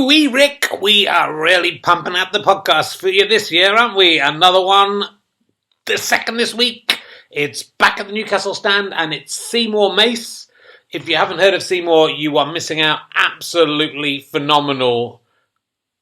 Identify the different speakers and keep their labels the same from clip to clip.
Speaker 1: Ooh-wee, Rick, we are really pumping out the podcast for you this year, aren't we? Another one, the second this week. It's back at the Newcastle Stand, and it's Seymour Mace. If you haven't heard of Seymour, you are missing out. Absolutely phenomenal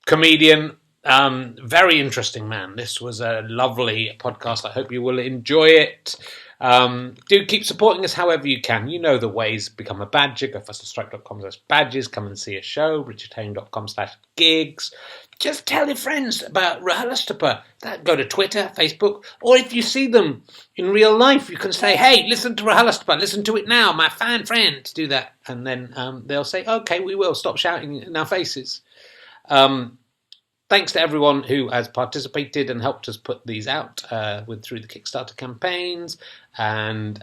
Speaker 1: comedian. Very interesting man. This was a lovely podcast. I hope you will enjoy it. Do keep supporting us however you can. You know the ways. Become a badger. Go fasterstrike.com/badges. Come and see a show. richardherring.com/gigs. Just tell your friends about RHLSTP. Go to Twitter, Facebook, or if you see them in real life, you can say, hey, listen to RHLSTP. Listen to it now. My fan friend. Do that. And then they'll say, okay, we will. Stop shouting in our faces. Thanks to everyone who has participated and helped us put these out through the Kickstarter campaigns. And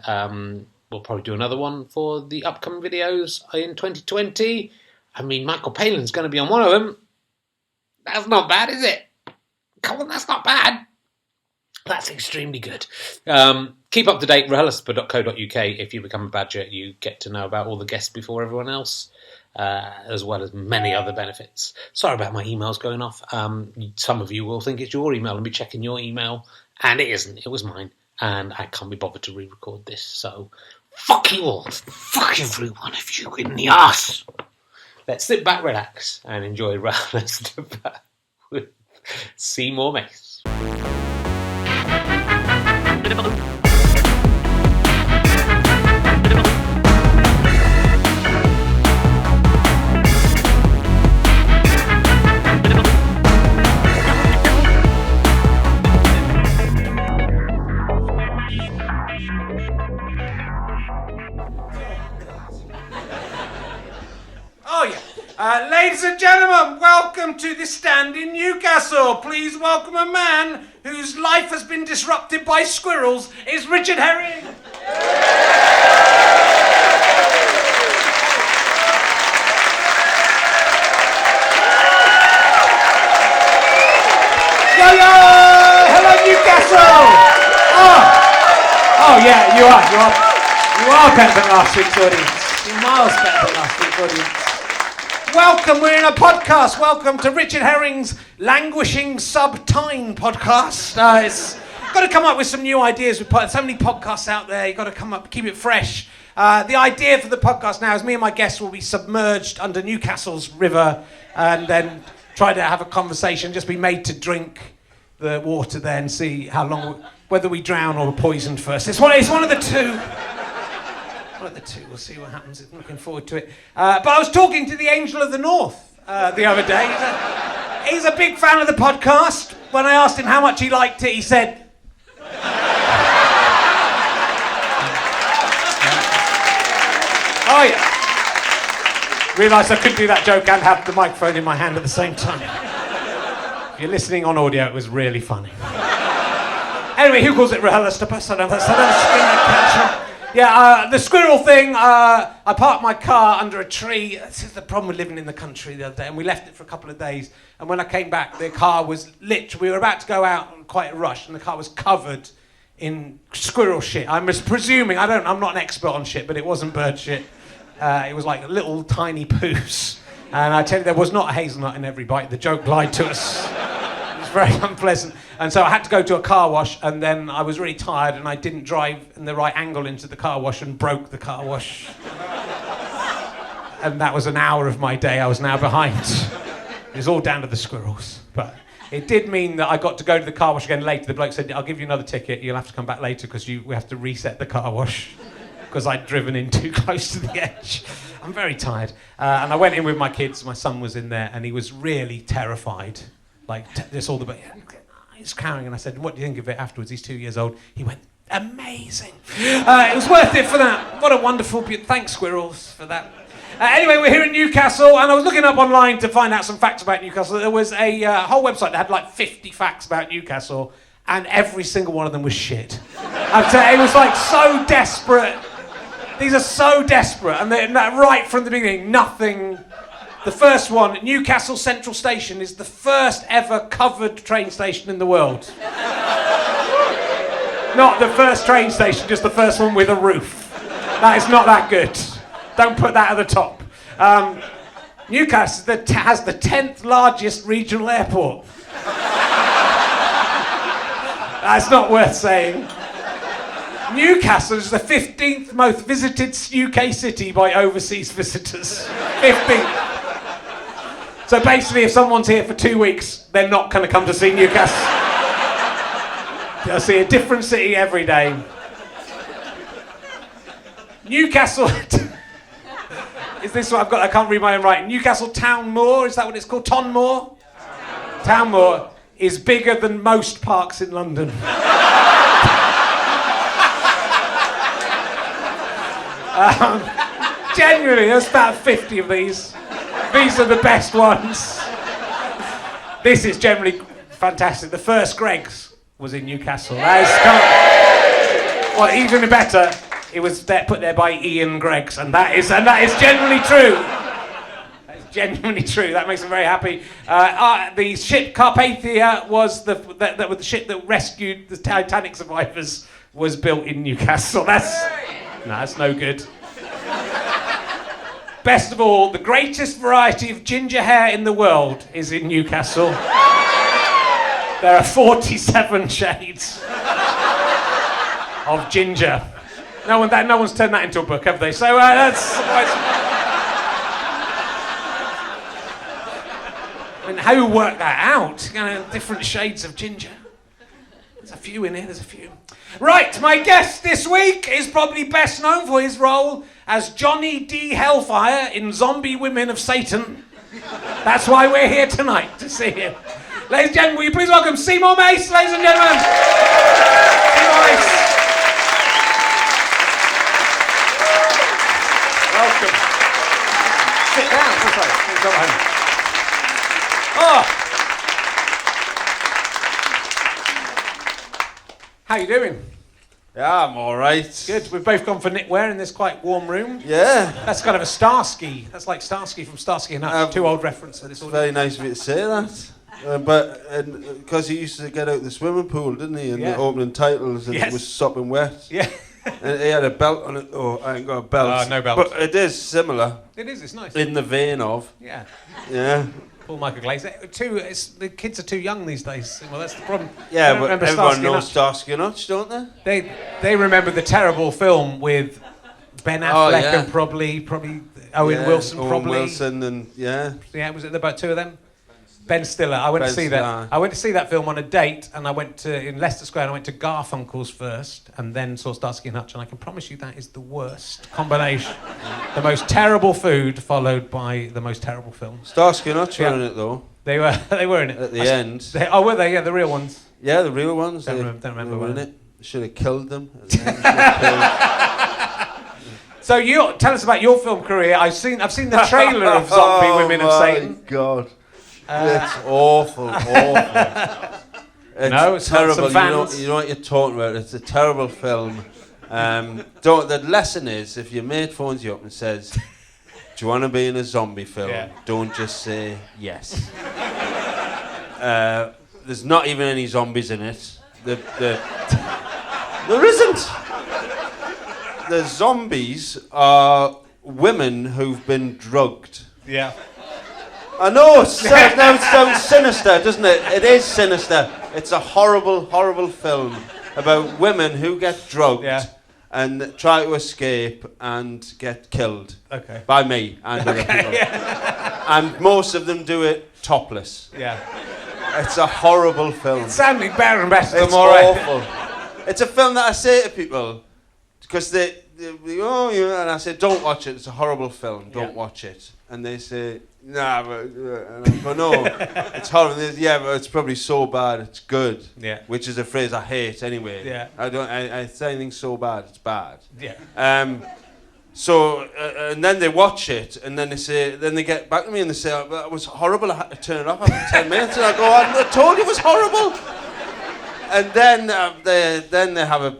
Speaker 1: we'll probably do another one for the upcoming videos in 2020. I mean, Michael Palin's going to be on one of them. That's not bad, is it? Come on, that's not bad. That's extremely good. Keep up to date, rhlstp.co.uk. If you become a badger, you get to know about all the guests before everyone else. As well as many other benefits. Sorry about my emails going off. Some of you will think it's your email and be checking your email, and it isn't. It was mine, and I can't be bothered to re-record this, so fuck you all. Fuck every one of you in the arse. Let's sit back, relax, and enjoy RHLSTP with Seymour Mace.
Speaker 2: Ladies and gentlemen, welcome to the stand in Newcastle. Please welcome a man whose life has been disrupted by squirrels. It's Richard Herring. Yo! Hello, Newcastle. Oh yeah, you are better than last week's audience. You're miles better than last week's audience. Welcome, we're in a podcast. Welcome to Richard Herring's Languishing Sub-Time podcast. It's got to come up with some new ideas. We've put so many podcasts out there. You've got to come up, keep it fresh. The idea for the podcast now is me and my guests will be submerged under Newcastle's river and then try to have a conversation, just be made to drink the water there and see how long, whether we drown or are poisoned first. It's one of the two. We'll see what happens. I'm looking forward to it. But I was talking to the Angel of the North the other day. He's a big fan of the podcast. When I asked him how much he liked it, he said... Oh, yeah. Realised I couldn't do that joke and have the microphone in my hand at the same time. If you're listening on audio, it was really funny. Anyway, who calls it RHLSTP? Yeah, the squirrel thing, I parked my car under a tree. This is the problem with living in the country the other day, and we left it for a couple of days. And when I came back, the car was lit. We were about to go out in quite a rush, and the car was covered in squirrel shit. I'm presuming, I'm not an expert on shit, but it wasn't bird shit. It was like little tiny poos. And I tell you, there was not a hazelnut in every bite. The joke lied to us. It was very unpleasant. And so I had to go to a car wash, and then I was really tired, and I didn't drive in the right angle into the car wash and broke the car wash. And that was an hour of my day I was now behind. It was all down to the squirrels. But it did mean that I got to go to the car wash again later. The bloke said, I'll give you another ticket. You'll have to come back later because we have to reset the car wash because I'd driven in too close to the edge. I'm very tired. And I went in with my kids. My son was in there, and he was really terrified. Like, this all the... He's cowering, and I said, what do you think of it afterwards? He's 2 years old. He went, amazing. It was worth it for that. What a wonderful... Thanks, squirrels, for that. Anyway, we're here in Newcastle, and I was looking up online to find out some facts about Newcastle. There was a whole website that had like 50 facts about Newcastle, and every single one of them was shit. It was like so desperate. These are so desperate, and right from the beginning, nothing... The first one, Newcastle Central Station, is the first ever covered train station in the world. Not the first train station, just the first one with a roof. That is not that good. Don't put that at the top. Newcastle has the 10th largest regional airport. That's not worth saying. Newcastle is the 15th most visited UK city by overseas visitors. 15th. So basically, if someone's here for 2 weeks, they're not going to come to see Newcastle. They'll see a different city every day. Newcastle... Is this what I've got? I can't read my own writing. Newcastle Town Moor, is that what it's called? Ton Moor? Town Moor is bigger than most parks in London. Genuinely, there's about 50 of these. These are the best ones. This is generally fantastic. The first Greggs was in Newcastle. Well, even better, it was put there by Ian Greggs, and that is genuinely true. That is genuinely true. That makes me very happy. The ship Carpathia was the ship that rescued the Titanic survivors. Was built in Newcastle. That's no good. Best of all, the greatest variety of ginger hair in the world is in Newcastle. There are 47 shades of ginger. No one's turned that into a book, have they? So that's... I mean, how work that out? Different shades of ginger. There's a few in here, there's a few. Right, my guest this week is probably best known for his role as Johnny D. Hellfire in Zombie Women of Satan. That's why we're here tonight, to see him. Ladies and gentlemen, will you please welcome Seymour Mace, ladies and gentlemen. Seymour Mace. Welcome. Sit down. Oh. How you doing?
Speaker 3: Yeah, I'm all right.
Speaker 2: Good. We've both gone for knitwear in this quite warm room.
Speaker 3: Yeah.
Speaker 2: That's kind of a Starsky. That's like Starsky from Starsky and Hutch. Too old reference for this.
Speaker 3: It's very nice of you to say that. But because he used to get out the swimming pool, didn't he? In the opening titles, and it was sopping wet.
Speaker 2: Yeah.
Speaker 3: And he had a belt on it. Oh, I ain't got a belt.
Speaker 2: No belt.
Speaker 3: But it is similar.
Speaker 2: It is. It's nice.
Speaker 3: In the vein of.
Speaker 2: Yeah.
Speaker 3: Yeah.
Speaker 2: Paul Michael Glaze. The kids are too young these days. Well, that's the problem.
Speaker 3: Yeah, but everyone knows Starsky and Hutch, don't they?
Speaker 2: They remember the terrible film with Ben Affleck and probably Owen Wilson.
Speaker 3: Owen Wilson and
Speaker 2: Was it about two of them? Ben Stiller. I went to see that. I went to see that film on a date, and I went in Leicester Square. And I went to Garfunkel's first, and then saw Starsky and Hutch. And I can promise you that is the worst combination. The most terrible food followed by the most terrible film.
Speaker 3: Starsky and Hutch were in it though.
Speaker 2: They were in it
Speaker 3: at the end.
Speaker 2: Were they? Yeah, the real ones.
Speaker 3: Yeah, the real ones.
Speaker 2: Don't remember
Speaker 3: they were in it. Should have killed them.
Speaker 2: So tell us about your film career. I've seen the trailer of Zombie Women of Satan.
Speaker 3: Oh my God. It's awful. It's terrible. You know what you're talking about. It's a terrible film. The lesson is, if your mate phones you up and says, "Do you want to be in a zombie film?" Don't just say yes. There's not even any zombies in it. There isn't. The zombies are women who've been drugged.
Speaker 2: Yeah.
Speaker 3: I know, it sounds sinister, doesn't it? It is sinister. It's a horrible, horrible film about women who get drugged and try to escape and get killed by me and other people. Yeah. And most of them do it topless. Yeah. It's a horrible film.
Speaker 2: It's sounding better and better.
Speaker 3: It's awful. It's a film that I say to people, because they and I say, don't watch it, it's a horrible film, don't watch it. And they say, nah, but, and I go, no, it's horrible. But it's probably so bad, it's good. Yeah. Which is a phrase I hate anyway. Yeah. I say anything so bad, it's bad. Yeah. So, and then they watch it, and then they get back to me and they say, oh, it was horrible, I had to turn it off after 10 minutes. And I go, I told you it was horrible. And then they have a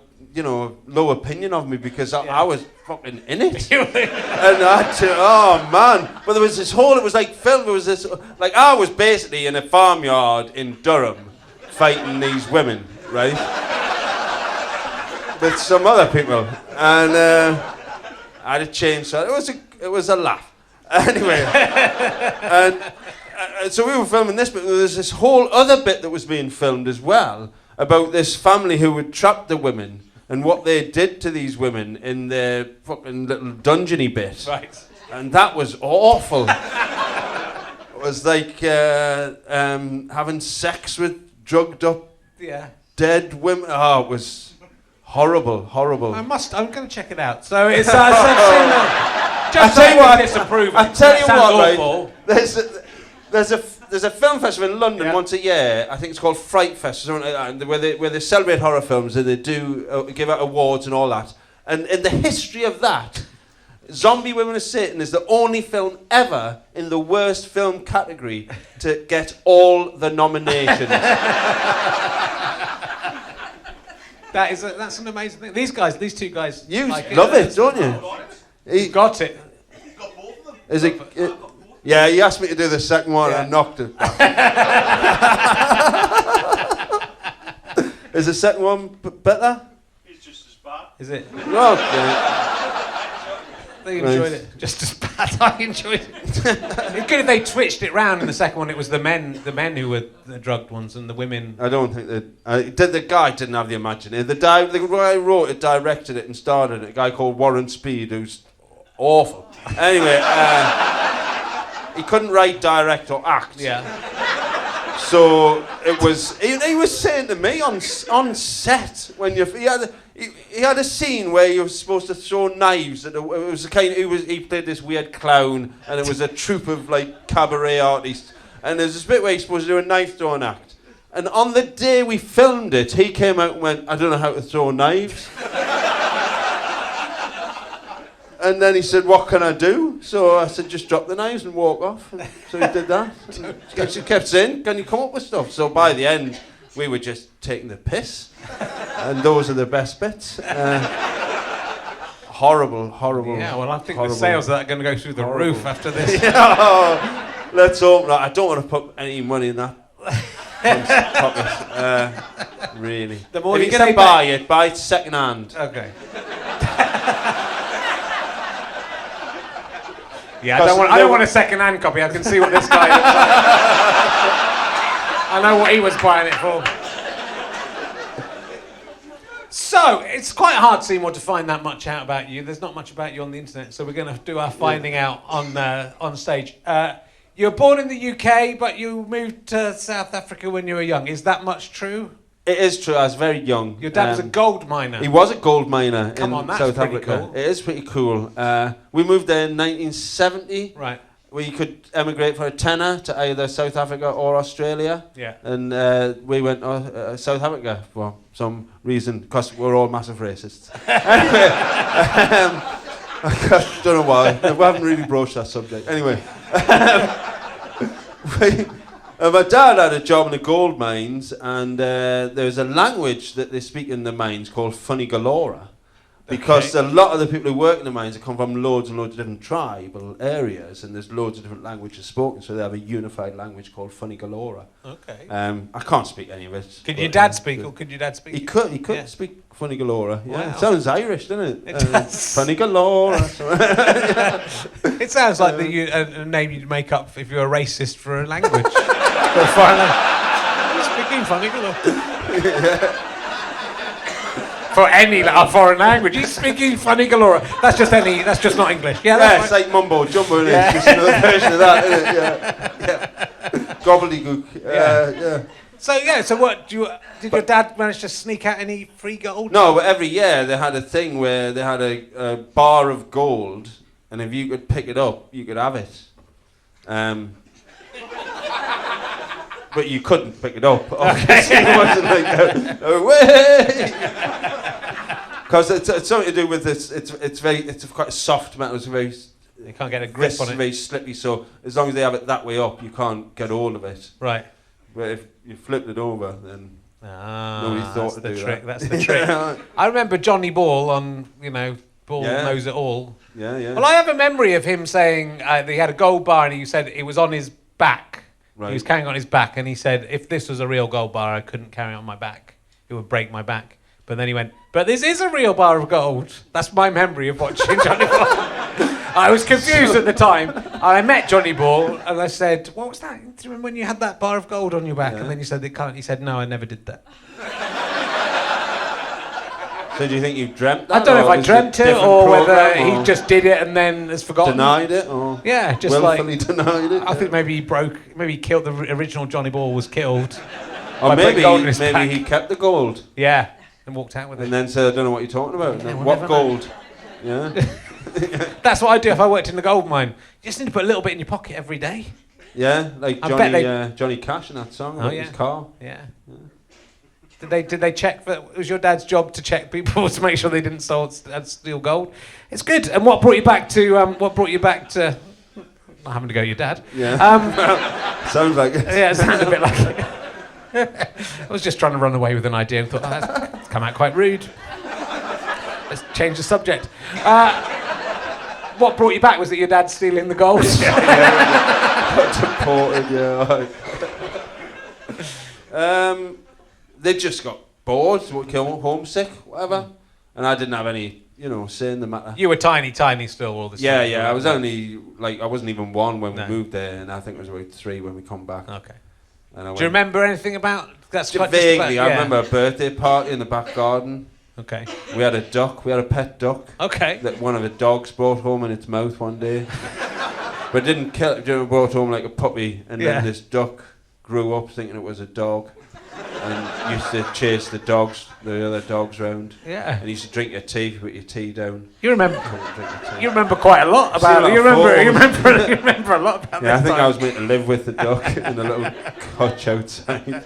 Speaker 3: low opinion of me because I was fucking in it. And oh man. But there was this whole, it was like film, it was this, like I was basically in a farmyard in Durham fighting these women, right? With some other people. And I had a chainsaw. It was a laugh. Anyway, and so we were filming this, but there was this whole other bit that was being filmed as well about this family who had trapped the women and what they did to these women in their fucking little dungeony bit.
Speaker 2: Right.
Speaker 3: And that was awful. It was like having sex with drugged up dead women. Oh, it was horrible.
Speaker 2: I'm going to check it out. So it's just
Speaker 3: tell you what,
Speaker 2: disapprove.
Speaker 3: I tell you what,
Speaker 2: awful.
Speaker 3: Right? There's a film festival in London once a year. I think it's called Fright Fest, or something like that, where they celebrate horror films and they do give out awards and all that. And in the history of that, Zombie Women of Satan is the only film ever in the worst film category to get all the nominations.
Speaker 2: That's an amazing thing. These two guys,
Speaker 3: you love it, don't you?
Speaker 2: He got it.
Speaker 4: He's got both of them.
Speaker 3: Is it? Yeah, he asked me to do the second one and I knocked it back. Is the second one better?
Speaker 4: It's just as bad.
Speaker 2: Is it?
Speaker 3: Okay.
Speaker 2: They enjoyed it just as bad. I enjoyed it. It's good if they switched it round in the second one. It was the men who were the drugged ones, and the women.
Speaker 3: I don't think that the guy didn't have the imagination. The guy who wrote it, directed it, and started it. A guy called Warren Speed, who's awful. Anyway, he couldn't write, direct, or act.
Speaker 2: Yeah.
Speaker 3: So it was. He was saying to me on set when he had a scene where you were supposed to throw knives at. It was a kind. He played this weird clown, and it was a troupe of like cabaret artists. And there's this bit where he's supposed to do a knife throwing act. And on the day we filmed it, he came out and went, "I don't know how to throw knives." And then he said, "What can I do?" So I said, "Just drop the knives and walk off." And so he did that. She kept saying, "Can you come up with stuff?" So by the end, we were just taking the piss. And those are the best bits. Horrible.
Speaker 2: Yeah, well, I think the sales are going to go through the roof after this.
Speaker 3: Let's hope not. I don't want to put any money in that pocket. Really.
Speaker 2: The more
Speaker 3: if you're going to buy it second hand.
Speaker 2: Okay. Yeah, I don't want a second-hand copy. I can see what this guy looks like. I know what he was buying it for. So, it's quite hard, Seymour, to find that much out about you. There's not much about you on the internet, so we're going to do our finding out on stage. You were born in the UK, but you moved to South Africa when you were young. Is that much true?
Speaker 3: It is true. I was very young.
Speaker 2: Your dad was a gold miner.
Speaker 3: He was a gold miner in
Speaker 2: that's
Speaker 3: South
Speaker 2: pretty
Speaker 3: Africa.
Speaker 2: Cool.
Speaker 3: It is pretty cool. We moved there in 1970.
Speaker 2: Right.
Speaker 3: where you could emigrate for a tenner to either South Africa or Australia.
Speaker 2: Yeah.
Speaker 3: And we went to South Africa for some reason, because we're all massive racists. Anyway, I don't know why. We haven't really broached that subject. Anyway. My dad had a job in the gold mines, and there's a language that they speak in the mines called Funny-Galora. Because a lot of the people who work in the mines come from loads and loads of different tribal areas, and there's loads of different languages spoken, so they have a unified language called Funny-Galora.
Speaker 2: Okay.
Speaker 3: I can't speak any of it.
Speaker 2: Could your dad speak, or could your dad speak?
Speaker 3: He could speak Funny-Galora. Yeah.
Speaker 2: Wow.
Speaker 3: It sounds Irish, doesn't it?
Speaker 2: It does.
Speaker 3: Funny-Galora.
Speaker 2: It sounds like a name you'd make up if you're a racist for a language. For a foreign language. Speaking Funny-Galora. For any foreign language, he's speaking Funny-Galora. That's just not English. Yeah,
Speaker 3: it's like mumbo jumbo. It's just another version of that, isn't it? Yeah. Gobbledygook.
Speaker 2: So what did your dad manage to sneak out any free gold?
Speaker 3: No, but every year they had a thing where they had a bar of gold, and if you could pick it up, you could have it. But you couldn't pick it up. Obviously, it wasn't like away. Because it's something to do with this. It's quite a soft metal. It's very.
Speaker 2: You can't get a grip on it.
Speaker 3: Very slippy. So as long as they have it that way up, you can't get hold of it.
Speaker 2: Right.
Speaker 3: But if you flipped it over, then nobody thought to do that.
Speaker 2: That's the trick. I remember Johnny Ball on, Ball Knows It All.
Speaker 3: Yeah, yeah.
Speaker 2: Well, I have a memory of him saying that he had a gold bar and he said it was on his back. Right. He was carrying it on his back, and he said, if this was a real gold bar, I couldn't carry it on my back. It would break my back. But then he went, but this is a real bar of gold. That's my memory of watching Johnny Ball. I was confused at the time. I met Johnny Ball and I said, "What was that? Do you remember when you had that bar of gold on your back?" And then you said, "It can't." He said, "No, I never did that."
Speaker 3: So do you think you dreamt that?
Speaker 2: I don't know if I dreamt it or whether
Speaker 3: program,
Speaker 2: he just did it and then has forgotten.
Speaker 3: denied it, or
Speaker 2: Yeah, just
Speaker 3: willfully denied it.
Speaker 2: I think maybe he killed the original Johnny Ball was killed.
Speaker 3: Or
Speaker 2: by putting gold in his
Speaker 3: maybe
Speaker 2: back.
Speaker 3: he kept the gold
Speaker 2: Yeah, and walked out with it.
Speaker 3: and then said, "I don't know what you're talking about." And
Speaker 2: Yeah,
Speaker 3: then,
Speaker 2: we'll
Speaker 3: what
Speaker 2: never know.
Speaker 3: gold? Yeah,
Speaker 2: That's what I'd do if I worked in the gold mine. You just need to put a little bit in your pocket every day.
Speaker 3: yeah, like
Speaker 2: I bet
Speaker 3: Johnny Cash in that song
Speaker 2: Oh,
Speaker 3: about
Speaker 2: yeah.
Speaker 3: his car.
Speaker 2: Yeah. Did they check for? It was your dad's job to check people to make sure they didn't steal gold? It's good. And what brought you back to? Not having to go to your dad.
Speaker 3: Yeah, sounds like it.
Speaker 2: Yeah, it sounded a bit like it. I was just trying to run away with an idea and thought, that's come out quite rude. Let's change the subject. What brought you back? Was it your dad stealing the gold?
Speaker 3: Got deported, yeah. They just got bored, homesick, whatever, and I didn't have any, say in the matter.
Speaker 2: You were tiny still all this time.
Speaker 3: Yeah. I was only I wasn't even 1 when
Speaker 2: No.
Speaker 3: we moved there, and I think it was about 3 when we come back.
Speaker 2: Okay.
Speaker 3: And I
Speaker 2: Do you remember anything about? That's quite just
Speaker 3: vaguely.
Speaker 2: about,
Speaker 3: I remember a birthday party in the back garden.
Speaker 2: Okay.
Speaker 3: We had a duck. We had a pet duck
Speaker 2: Okay.
Speaker 3: that one of the dogs brought home in its mouth one day, but didn't kill it. It brought home like a puppy, and
Speaker 2: Yeah.
Speaker 3: then this duck grew up thinking it was a dog, and used to chase the other dogs round.
Speaker 2: Yeah.
Speaker 3: And you used to drink your tea with your tea down.
Speaker 2: You remember?
Speaker 3: Drink your tea.
Speaker 2: You remember quite a lot about it. You remember a lot about
Speaker 3: Yeah, I
Speaker 2: this
Speaker 3: think
Speaker 2: time.
Speaker 3: I was meant to live with the duck in a little hutch outside.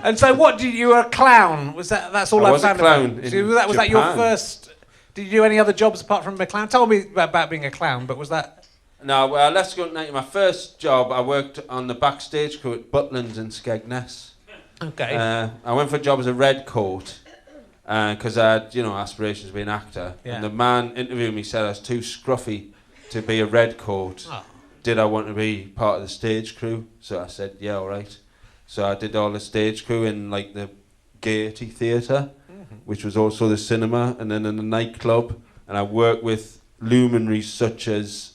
Speaker 2: And so, what did you were a clown? Was that's all
Speaker 3: I
Speaker 2: I've
Speaker 3: was a
Speaker 2: found
Speaker 3: clown
Speaker 2: about?
Speaker 3: in
Speaker 2: So was that your
Speaker 3: Japan.
Speaker 2: first? Did you do any other jobs apart from being a clown? Tell me about being a clown. But was that?
Speaker 3: No, well, let's go to my first job. I worked on the Backstage crew at Butlins in Skegness.
Speaker 2: Okay.
Speaker 3: I went for a job as a red coat because I had, aspirations to be an actor.
Speaker 2: Yeah.
Speaker 3: And the man interviewing me said I was too scruffy to be a red coat.
Speaker 2: Oh.
Speaker 3: Did I want to be part of the stage crew? So I said, yeah, all right. So I did all the stage crew in like the Gaiety Theatre, which was also the cinema, and then in the nightclub. And I worked with luminaries such as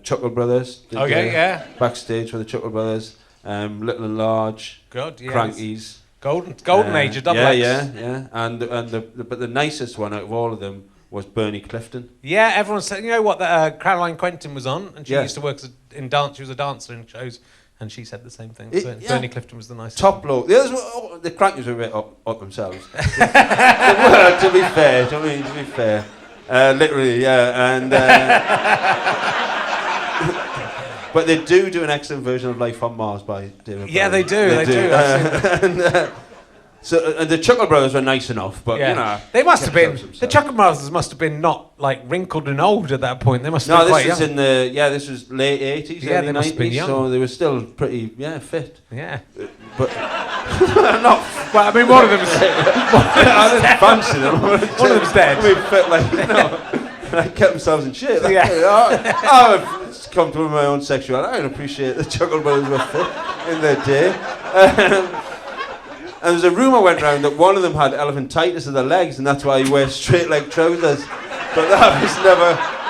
Speaker 3: Chuckle Brothers. Did
Speaker 2: Okay.
Speaker 3: the
Speaker 2: Yeah.
Speaker 3: Backstage for the Chuckle Brothers, Little and Large,
Speaker 2: Good. Yeah.
Speaker 3: Crankies.
Speaker 2: Golden age of double
Speaker 3: Yeah,
Speaker 2: X.
Speaker 3: yeah. And but the nicest one out of all of them was Bernie Clifton.
Speaker 2: Yeah. Everyone said, you know what? That Caroline Quentin was on, and she
Speaker 3: Yeah.
Speaker 2: used to work in dance. She was a dancer in shows, and she said the same thing. So
Speaker 3: Yeah.
Speaker 2: Bernie Clifton was the nicest.
Speaker 3: Top bloke. The others were, the Crankies were a bit up themselves. They were, to be fair. To be fair. Literally, yeah. And but they do an excellent version of Life on Mars by David
Speaker 2: Yeah,
Speaker 3: Bowie.
Speaker 2: they do. They do. I've seen that.
Speaker 3: So the Chuckle Brothers were nice enough, but
Speaker 2: They must have been.
Speaker 3: kept
Speaker 2: The
Speaker 3: themselves.
Speaker 2: Chuckle Brothers must have been not like wrinkled and old at that point. They must have
Speaker 3: No,
Speaker 2: been
Speaker 3: this
Speaker 2: quite
Speaker 3: was
Speaker 2: young.
Speaker 3: this was late 80s,
Speaker 2: Yeah,
Speaker 3: early
Speaker 2: they must have been
Speaker 3: 90s,
Speaker 2: young.
Speaker 3: so they were still pretty fit.
Speaker 2: Yeah.
Speaker 3: But
Speaker 2: Well, I mean, one of them's
Speaker 3: I didn't fancy them.
Speaker 2: one of them's dead.
Speaker 3: I mean, fit like, they kept themselves in shape. Like,
Speaker 2: Yeah.
Speaker 3: I've come to my own sexuality. I can appreciate the Chuckle Brothers were fit in their day. And there's a rumour went round that one of them had elephantitis of the legs, and that's why he wears straight leg trousers. But that was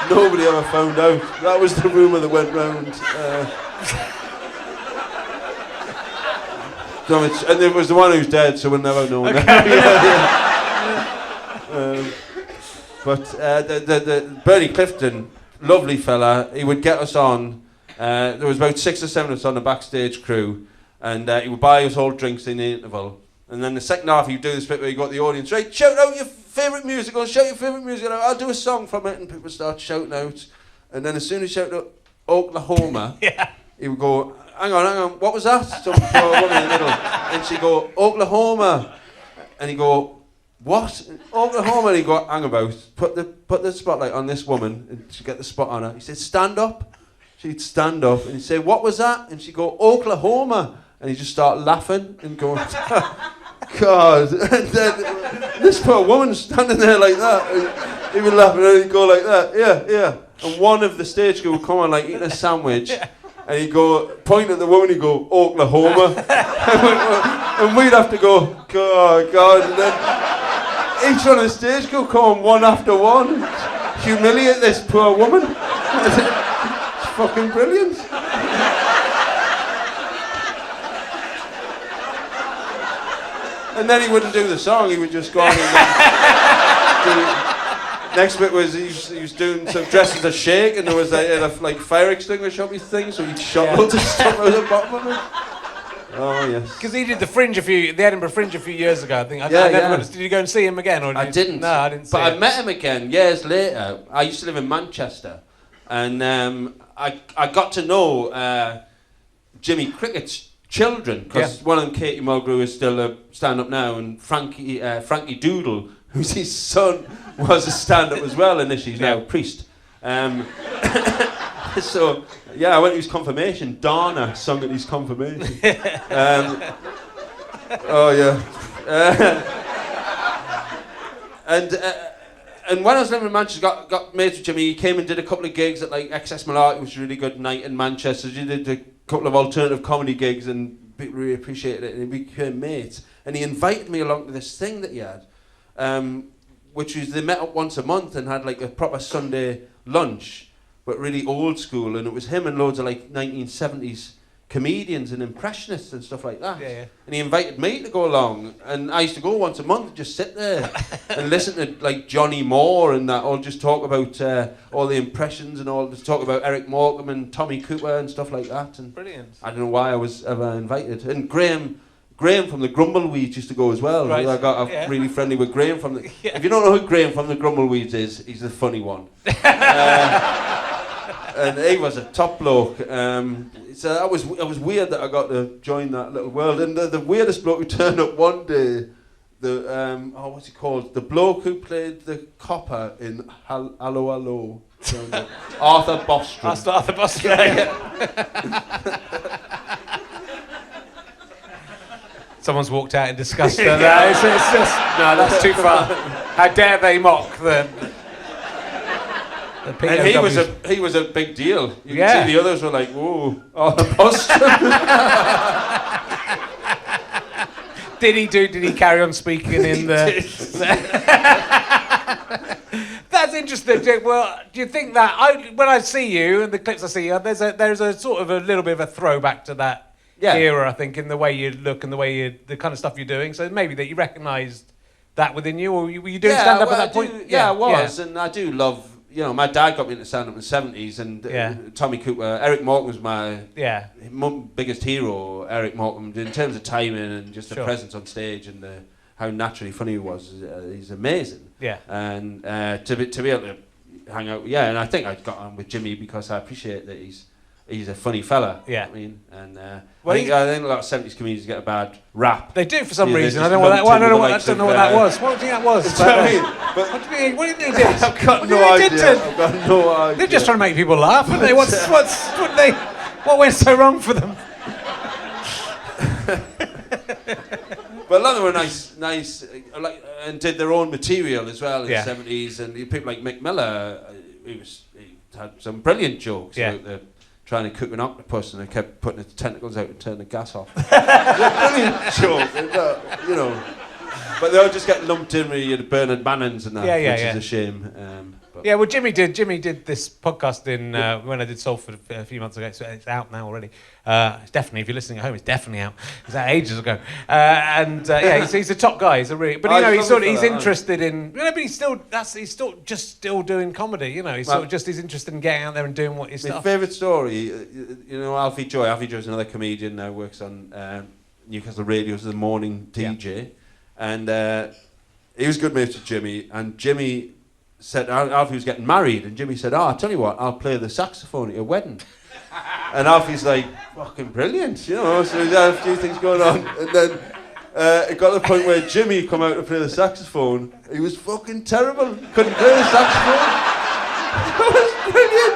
Speaker 3: nobody ever found out. That was the rumour that went round. And it was the one who's dead, so we'll never know.
Speaker 2: Okay.
Speaker 3: But the Bernie Clifton, lovely fella, he would get us on. There was about 6 or 7 of us on the Backstage crew, and he would buy us all drinks in the interval. And then the second half, he'd do this bit where you got the audience, right, shout out your favourite music, or shout your favourite music, I'll do a song from it, and people start shouting out. And then as soon as he shouted out Oklahoma, he would go, hang on, what was that? Some poor woman in the middle. And she'd go, Oklahoma. And he'd go, what? Oklahoma. And he'd go, hang about, put the spotlight on this woman, and she'd get the spot on her. He said, stand up. She'd stand up, and he'd say, what was that? And she'd go, Oklahoma. And he'd just start laughing and going, God. And then this poor woman standing there like that, and he'd be laughing, and he'd go like that, yeah. And one of the stage crew would come on, like, eating a sandwich, and he'd go, point at the woman, he'd go, Oklahoma. And we'd have to go, God. And then each one of the stage crew come on one after one, humiliate this poor woman. It's fucking brilliant. And then he wouldn't do the song, he would just go on and next bit was he was doing some dressed as a shake, and there was a fire extinguisher up his thing, so he'd shot loads of stuff out the bottom of it. Oh yes.
Speaker 2: Because he did the Edinburgh Fringe a few years ago, I think. I never noticed. Did you go and see him again? Or
Speaker 3: I didn't.
Speaker 2: No, I didn't see
Speaker 3: But
Speaker 2: him.
Speaker 3: I met him again years later. I used to live in Manchester, and I got to know Jimmy Crickett's children, because one of them, Katie Mulgrew, is still a stand-up now, and Frankie Doodle, who's his son, was a stand-up as well initially. He's now a priest. So, yeah, I went to his confirmation. Dana sung at his confirmation. Oh, yeah. And when I was living in Manchester, got mates with Jimmy. He came and did a couple of gigs at like XS Malarkey, which was a really good night in Manchester. He did a couple of alternative comedy gigs, and people really appreciated it, and he became mates. And he invited me along to this thing that he had, which was they met up once a month and had like a proper Sunday lunch, but really old school. And it was him and loads of like 1970s comedians and impressionists and stuff like that.
Speaker 2: Yeah.
Speaker 3: And he invited me to go along, and I used to go once a month and just sit there and listen to like Johnny Moore and that, or just talk about all the impressions and all, just talk about Eric Morecambe and Tommy Cooper and stuff like that. And
Speaker 2: brilliant.
Speaker 3: I don't know why I was ever invited. And Graham from the Grumbleweeds used to go as well.
Speaker 2: Right.
Speaker 3: I got really friendly with Graham from the... If you don't know who Graham from the Grumbleweeds is, he's the funny one. And he was a top bloke. So it was weird that I got to join that little world. And the weirdest bloke who turned up one day, what's he called? The bloke who played the copper in Hello Hello. Arthur Bostrom.
Speaker 2: That's Arthur Bostrom. Yeah. Someone's walked out in disgust. It's just, no, that's too far. How dare they mock the
Speaker 3: and he was a big deal. You can see the others were like, whoa, Arthur Bostrom.
Speaker 2: Did he carry on speaking in the... That's interesting. Well, do you think that when I see you and the clips I see you, there's a sort of a little bit of a throwback to that era, I think, in the way you look and the kind of stuff you're doing. So maybe that you recognised that within you, or were you doing stand up at that point?
Speaker 3: I was, and I do love. You know, my dad got me into stand up in the 70s, and Tommy Cooper, Eric Morecambe was my biggest hero. Eric Morecambe, in terms of timing and just the presence on stage and how naturally funny he was, he's amazing. Yeah, and to be able to hang out, and I think I got on with Jimmy because I appreciate that he's a funny fella. Yeah, I mean, and I think a lot of 70s comedians get a bad rap.
Speaker 2: They do for some reason. I don't know what that. I don't know what that was. What do you think that was? What do you mean? What do you think they did?
Speaker 3: I've got no idea. I've got no idea.
Speaker 2: They're just trying to make people laugh, aren't they? What went so wrong for them?
Speaker 3: But a lot of them were nice, and did their own material as well in the 70s. And people like Mick Miller, he had some brilliant jokes about trying to cook an octopus, and they kept putting its tentacles out and turning the gas off. It's a brilliant joke, you know. But they all just get lumped in with Bernard Mannings and that, which is a shame.
Speaker 2: Well, Jimmy did this podcast when I did Salford a few months ago, so it's out now already. It's definitely, if you're listening at home, it's definitely out. It was out ages ago. He's a top guy. He's he's interested in, but he's still doing comedy. You know, he's interested in getting out there and doing what his stuff.
Speaker 3: My favourite story, Alfie Joy. Alfie Joy's another comedian now, works on Newcastle Radio as the morning DJ, and he was good mates with Jimmy, and Jimmy said Alfie was getting married, and Jimmy said, I'll tell you what, I'll play the saxophone at your wedding. And Alfie's like, fucking brilliant, you know, so he had a few things going on. And then it got to the point where Jimmy come out to play the saxophone. He was fucking terrible, couldn't play the saxophone. It was brilliant.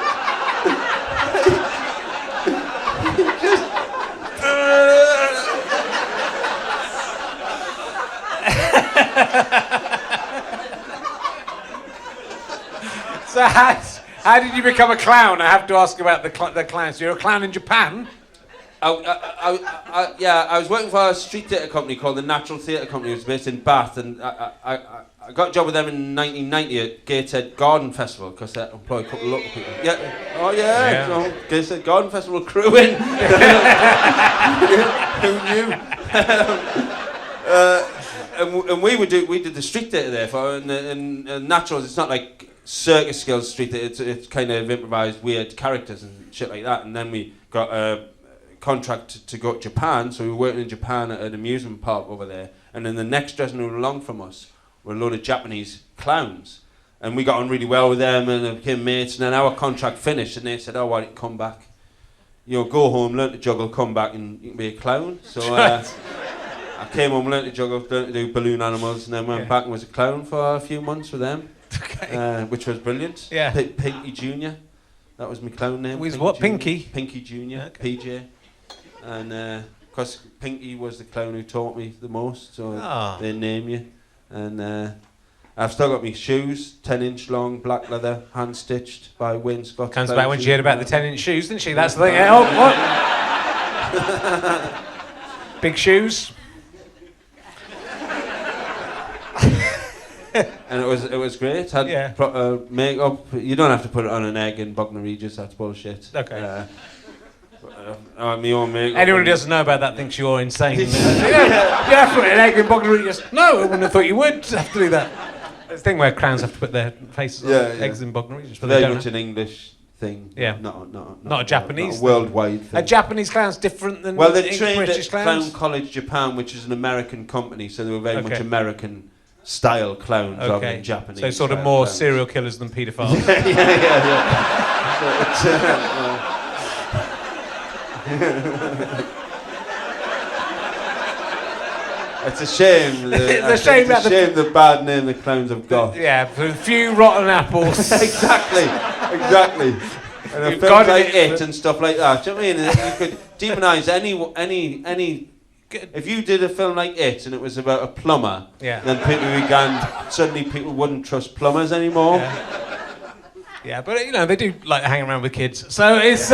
Speaker 2: So how did you become a clown? I have to ask about the clowns. You're a clown in Japan?
Speaker 3: I was working for a street theatre company called the Natural Theatre Company. It was based in Bath, and I got a job with them in 1990 at Gateshead Garden Festival because they employed a couple of local people. Yeah. Oh yeah. So Gateshead Garden Festival crew in. Who knew? And we did the street theatre there for and Naturals. It's not like circus skills street theatre. It's kind of improvised weird characters and shit like that. And then we got a contract to go to Japan, so we were working in Japan at an amusement park over there. And then the next dressing room along from us were a load of Japanese clowns, and we got on really well with them and they became mates. And then our contract finished, and they said, "Oh, why don't you come back? Go home, learn to juggle, come back, and you can be a clown." So I came home, learned to juggle, learned to do balloon animals, and then went back and was a clown for a few months with them, which was brilliant.
Speaker 2: Yeah.
Speaker 3: Pinky Junior, that was my clown name.
Speaker 2: With what,
Speaker 3: Junior.
Speaker 2: Pinky?
Speaker 3: Pinky Junior, PJ, and because Pinky was the clown who taught me the most, so they name you. And I've still got my shoes, 10-inch long, black leather, hand stitched by Wayne Scott.
Speaker 2: Comes back when she heard about the 10-inch shoes, didn't she? That's the thing. What? Big shoes.
Speaker 3: And it was great. Had makeup. You don't have to put it on an egg in Bognor Regis. That's bullshit.
Speaker 2: Okay.
Speaker 3: My own makeup.
Speaker 2: Anyone who doesn't know about that thinks you're insane. You have to put an egg in Bognor Regis. No, I wouldn't have thought you would have to do that. It's a thing where clowns have to put their faces on eggs in Bognor Regis. But
Speaker 3: very
Speaker 2: they don't
Speaker 3: much an English thing.
Speaker 2: Yeah.
Speaker 3: Not
Speaker 2: a Japanese
Speaker 3: not a worldwide thing.
Speaker 2: Are Japanese clowns different than
Speaker 3: Well, they're trained
Speaker 2: British
Speaker 3: at
Speaker 2: clowns?
Speaker 3: Clown College Japan, which is an American company, so they were very much American style clowns rather than Japanese.
Speaker 2: So sort of more
Speaker 3: clowns.
Speaker 2: serial killers than paedophiles.
Speaker 3: It's a shame. It's a shame the bad name the clowns have got.
Speaker 2: Yeah, for a few rotten apples.
Speaker 3: exactly. And a film like It and stuff like that. Do you know what I mean? You could demonise any. If you did a film like It and it was about a plumber, then suddenly people wouldn't trust plumbers anymore.
Speaker 2: Yeah, but they do like hang around with kids. So it's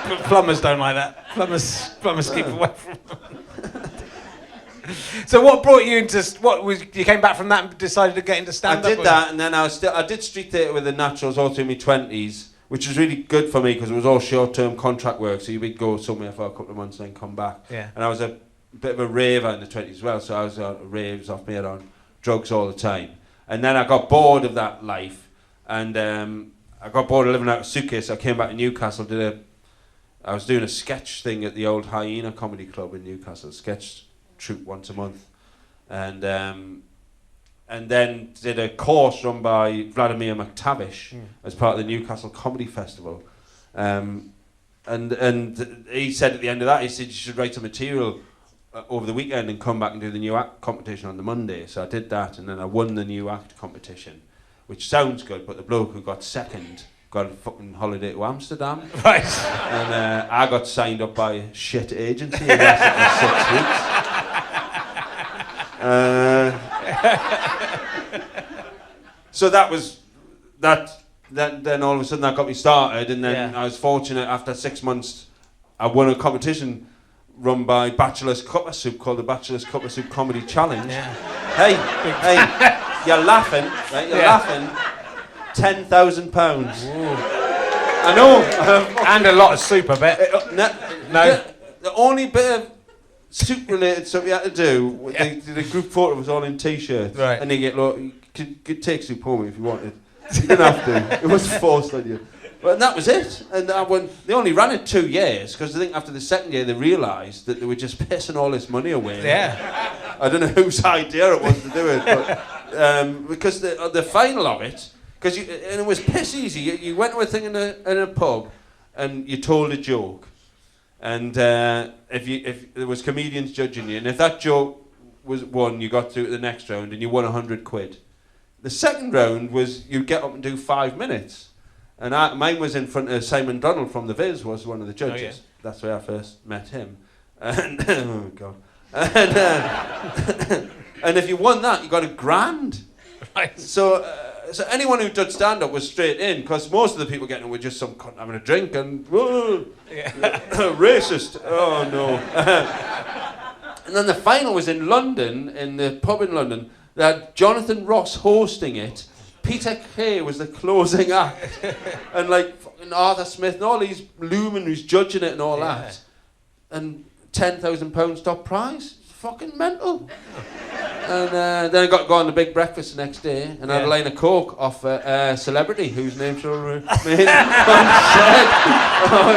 Speaker 2: but plumbers don't like that. Plumbers keep away from them. So what brought you into you came back from that and decided to get into stand-up?
Speaker 3: I did that, and then I did street theatre with the Naturals all through my 20s, which was really good for me because it was all short-term contract work, so you would go somewhere for a couple of months and then come back.
Speaker 2: Yeah.
Speaker 3: And I was a bit of a raver in the 20s as well, so I was on raves, off my head on drugs all the time. And then I got bored of that life, and I got bored of living out of a suitcase. I came back to Newcastle, I was doing a sketch thing at the old Hyena Comedy Club in Newcastle, sketch troupe once a month, and then did a course run by Vladimir McTavish as part of the Newcastle Comedy Festival, and he said at the end of that, he said you should write some material over the weekend and come back and do the new act competition on the Monday. So I did that, and then I won the new act competition, which sounds good, but the bloke who got second got a fucking holiday to Amsterdam.
Speaker 2: Right.
Speaker 3: And I got signed up by a shit agency and lasted for 6 weeks. So that was that. Then all of a sudden that got me started, and then I was fortunate. After 6 months, I won a competition run by Bachelor's Cuppa Soup called the Bachelor's Cuppa Soup Comedy Challenge. Yeah. Hey, you're laughing, right? You're laughing. £10,000. I know.
Speaker 2: And a lot of soup, I bet.
Speaker 3: No. The only bit of soup-related stuff you had to do, the group photo was all in T-shirts.
Speaker 2: Right.
Speaker 3: And you could take soup home if you wanted. You didn't have to. It was forced on you. But that was it. And they only ran it 2 years, because I think after the second year they realised that they were just pissing all this money away.
Speaker 2: Yeah.
Speaker 3: I don't know whose idea it was to do it, but because the final of it, and it was piss easy. You went to a thing in a pub, and you told a joke, and if there was comedians judging you, and if that joke was won, you got through to the next round, and you won £100. The second round was you'd get up and do 5 minutes, and mine was in front of Simon Donald from The Viz, was one of the judges. Oh, yeah. That's where I first met him, and oh god, and if you won that, you got £1,000.
Speaker 2: Right.
Speaker 3: So anyone who did stand-up was straight in, because most of the people getting it were just some cunt having a drink and racist. Oh no. And then the final was in London, in the pub in London, They had Jonathan Ross hosting it. Peter Kay was the closing act. And like fucking Arthur Smith and all these luminaries judging it and all that. And £10,000 top prize. It's fucking mental. And then I got to go on the big breakfast the next day and I had a line of coke off a celebrity whose name shall remain unsaid. Oh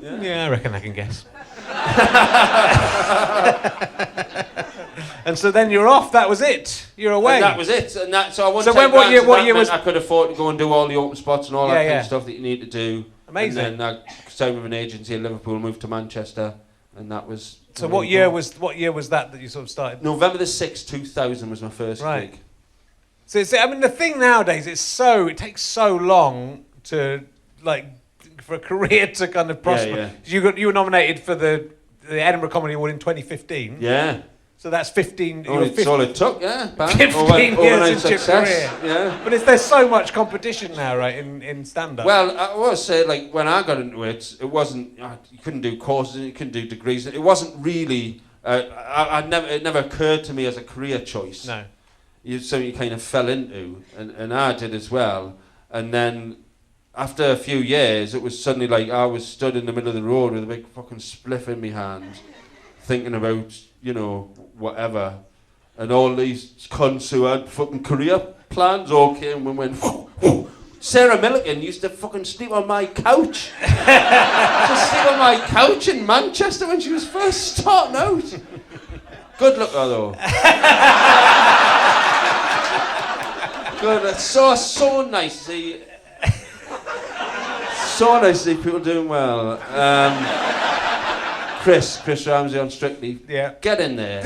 Speaker 3: yeah.
Speaker 2: Yeah, I reckon I can guess. And so then you're off. That was it. You're away.
Speaker 3: And that was it. And that, so I
Speaker 2: So when, what year was?
Speaker 3: I could afford to go and do all the open spots and all that kind of stuff that you need to do.
Speaker 2: Amazing.
Speaker 3: And then I signed with an agency in Liverpool, moved to Manchester, and that was.
Speaker 2: So what year was that you sort of started?
Speaker 3: November the 6th, 2000 was my first gig.
Speaker 2: So I mean, the thing nowadays, it takes so long to like for a career to kind of prosper.
Speaker 3: Yeah.
Speaker 2: You were nominated for the Edinburgh Comedy Award in 2015.
Speaker 3: Yeah.
Speaker 2: So that's 15.
Speaker 3: That's all it took, yeah.
Speaker 2: 15 years into your career.
Speaker 3: Yeah.
Speaker 2: But there's so much competition now, right, in stand-up.
Speaker 3: Well, I always say, like, when I got into it, it wasn't, you couldn't do courses, you couldn't do degrees. It wasn't really, it never occurred to me as a career choice.
Speaker 2: No.
Speaker 3: It's something you kind of fell into, and I did as well. And then, after a few years, it was suddenly like I was stood in the middle of the road with a big fucking spliff in my hand, thinking about, you know, whatever. And all these cunts who had fucking career plans all came and went, whoo, whoo. Sarah Millican used to fucking sleep on my couch. Just sleep on my couch in Manchester when she was first starting out. Good luck, though. Good. It's so nice to see. So nice to see people doing well. Chris Ramsey on Strictly.
Speaker 2: Yeah.
Speaker 3: Get in there.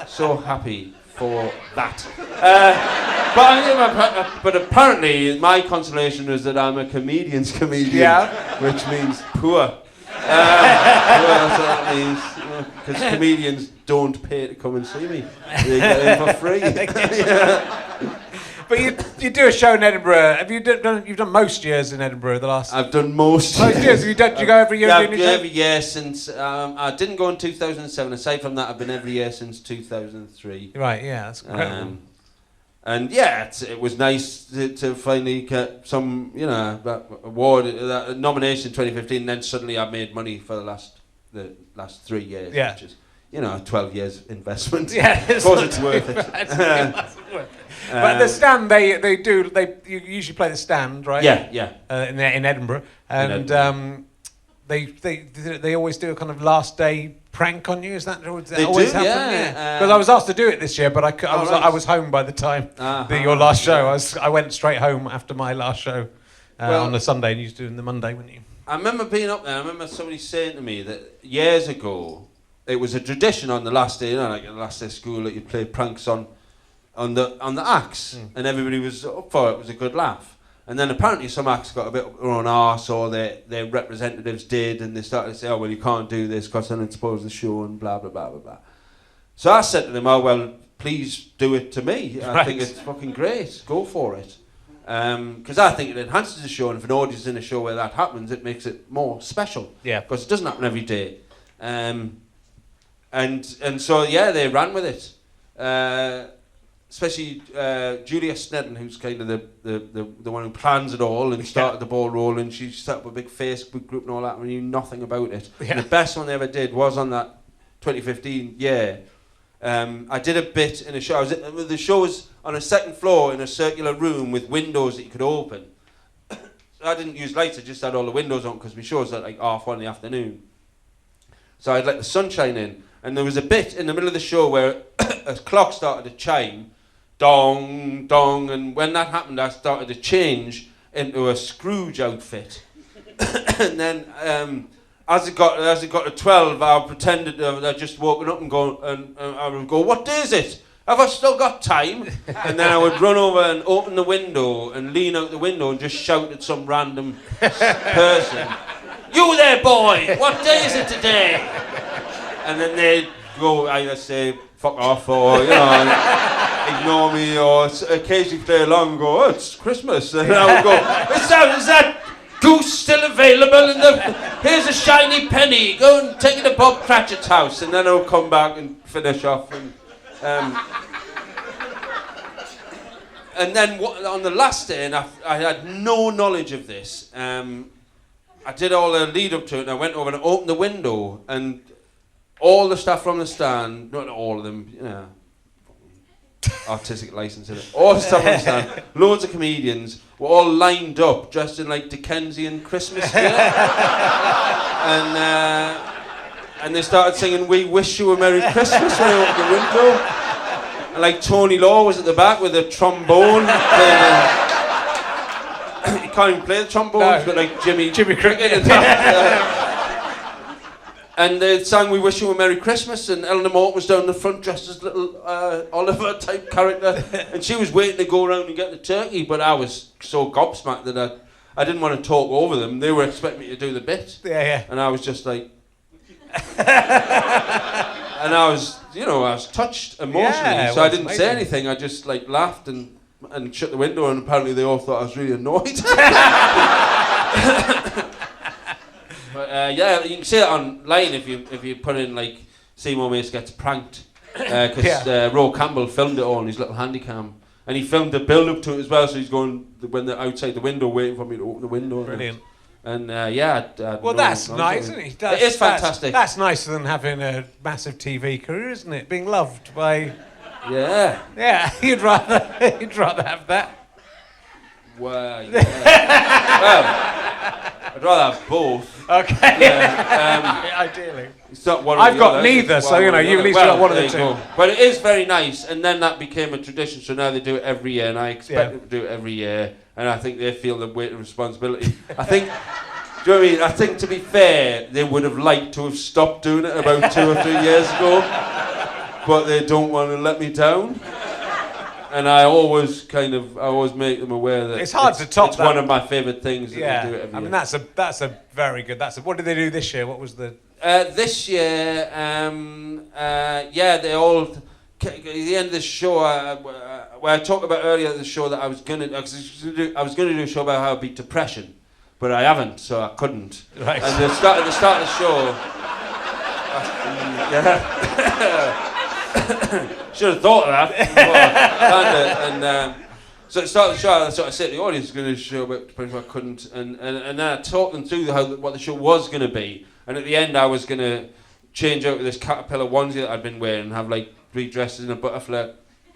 Speaker 3: So happy for that. But apparently my consolation is that I'm a comedian's comedian, which means poor. That's what that means. Because comedians don't pay to come and see me. They get in for free.
Speaker 2: But you do a show in Edinburgh. Have you've done most years in Edinburgh the last?
Speaker 3: I've done most
Speaker 2: years. Do you go every year?
Speaker 3: Every year since I didn't go in 2007. Aside from that, I've been every year since 2003.
Speaker 2: Right. Yeah, that's incredible.
Speaker 3: And yeah, it was nice to finally get some, you know, that award, that nomination in 2015. And then suddenly I made money for the last 3 years.
Speaker 2: Yeah.
Speaker 3: Which is, you know, 12 years investment.
Speaker 2: Yeah,
Speaker 3: of course it's worth it.
Speaker 2: But the Stand, you usually play the Stand, right?
Speaker 3: Yeah.
Speaker 2: In Edinburgh, and they always do a kind of last day prank on you. Is that always happen? Yeah. Because I was asked to do it this year, but I was home by the time your last show. I went straight home after my last show on the Sunday, and you used to do it on the Monday, wouldn't you?
Speaker 3: I remember being up there. I remember somebody saying to me that years ago it was a tradition on the last day, you know, like the last day of school, that you play pranks on the acts, and everybody was up for it. It was a good laugh. And then apparently some acts got a bit up their own arse, or their representatives did, and they started to say, oh, well, you can't do this because then it spoils the show and blah, blah, blah, blah, blah. So I said to them, oh, well, please do it to me. I think it's fucking great. Go for it. Because I think it enhances the show, and if an audience is in a show where that happens, it makes it more special. Yeah. Because it doesn't happen every day. And so, yeah, they ran with it. Especially Julia Snedden, who's kind of the one who plans it all and started the ball rolling. She set up a big Facebook group and all that, and we knew nothing about it. Yeah. The best one they ever did was on that 2015 year. I did a bit in a show. The show was on a second floor in a circular room with windows that you could open. I didn't use lights, I just had all the windows on because my show was at like 1:30 in the afternoon. So I'd let the sunshine in. And there was a bit in the middle of the show where a clock started to chime. Dong, dong, and when that happened, I started to change into a Scrooge outfit. And then, as it got to 12, I pretended I'd just woken up and I would go, "What day is it? Have I still got time?" And then I would run over and open the window and lean out the window and just shout at some random person, "You there, boy? What day is it today?" And then they'd go either say "fuck off" or, you know, ignore me, or occasionally play along and go, "Oh, it's Christmas." And I would go, is that goose still available? available in the... Here's a shiny penny. Go and take it to Bob Cratchit's house. And then I'll come back and finish off. And then on the last day, and I had no knowledge of this, I did all the lead up to it, and I went over and opened the window, and all the stuff from the stand, not all of them, you know, artistic license in it, all the stuff from the stand, loads of comedians were all lined up, dressed in like Dickensian Christmas gear, and they started singing "We Wish You a Merry Christmas" when I opened the window. And like Tony Law was at the back with a trombone. He can't even play the trombone, but like Jimmy Cricket. And they sang "We Wish You a Merry Christmas," and Eleanor Morton was down the front dressed as little Oliver type character, and she was waiting to go around and get the turkey. But I was so gobsmacked that I didn't want to talk over them. They were expecting me to do the bit, and I was just like. And I was touched emotionally, so I didn't say anything. I just like laughed and shut the window, and apparently they all thought I was really annoyed. But yeah, you can see it online if you put in like Seymour Mace gets pranked, because Ro Campbell filmed it all on his little handycam, and he filmed the build up to it as well. So he's going when they're outside the window waiting for me to open the window.
Speaker 2: Brilliant.
Speaker 3: And
Speaker 2: well, that's nice, isn't it?
Speaker 3: It is fantastic.
Speaker 2: That's nicer than having a massive TV career, isn't it? Being loved by.
Speaker 3: Yeah.
Speaker 2: You'd rather have that.
Speaker 3: Well, yeah. Well, I'd rather have both.
Speaker 2: Okay.
Speaker 3: Yeah,
Speaker 2: ideally.
Speaker 3: It's not one.
Speaker 2: I've got neither, so you at least got one of the two.
Speaker 3: But it is very nice, and then that became a tradition. So now they do it every year, and I expect them to do it every year. And I think they feel the weight of responsibility. I think, do you know what I mean? I think, to be fair, they would have liked to have stopped doing it about 2 or 3 years ago, but they don't want to let me down. And I always make them aware that
Speaker 2: it's hard to top.
Speaker 3: It's one of my favourite things that they do it every year.
Speaker 2: I mean, that's a very good. What did they do this year? What was the?
Speaker 3: This year, they all. At the end of the show, where I talked about earlier at the show that I was going to do a show about how I beat depression, but I haven't, so I couldn't.
Speaker 2: Right.
Speaker 3: And at the start of the show, should have thought of that. So at the start of the show, I sort of said to the audience, "Going to show about depression," I couldn't, and then I talked them through what the show was going to be, and at the end, I was going to change out with this caterpillar onesie that I'd been wearing and have like. Be dressed in a butterfly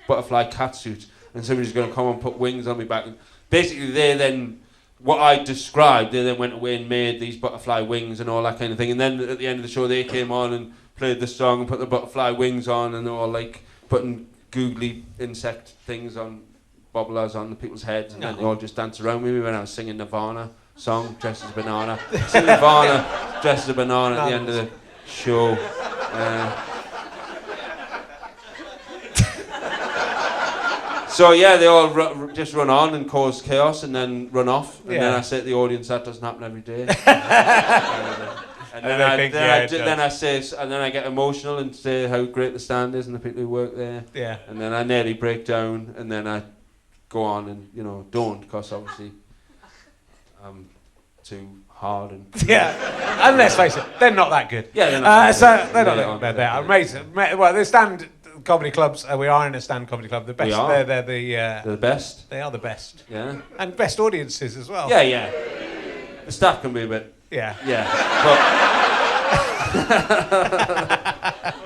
Speaker 3: catsuit, and somebody's going to come and put wings on me back. And basically, what I described, they then went away and made these butterfly wings and all that kind of thing. And then at the end of the show, they came on and played the song and put the butterfly wings on, and they were all like putting googly insect things on, bobblers on the people's heads, and then they all just danced around with me when I was singing Nirvana song, dressed as a banana. Singing Nirvana, dressed as a banana at the end of the show. So yeah, they all just run on and cause chaos and then run off. And then I say to the audience, that doesn't happen every day. and then I get emotional and say how great the stand is and the people who work there.
Speaker 2: Yeah.
Speaker 3: And then I nearly break down, and then I go on and don't, because obviously I'm too hard and.
Speaker 2: Yeah. And let's face it, they're not that good.
Speaker 3: Yeah, they're not.
Speaker 2: They're amazing. Well, the stand. Comedy clubs. We are in a stand comedy club. The best.
Speaker 3: We are.
Speaker 2: They're
Speaker 3: the best.
Speaker 2: They are the best.
Speaker 3: Yeah.
Speaker 2: And best audiences as well.
Speaker 3: Yeah. The staff can be a bit.
Speaker 2: Yeah.
Speaker 3: Yeah. But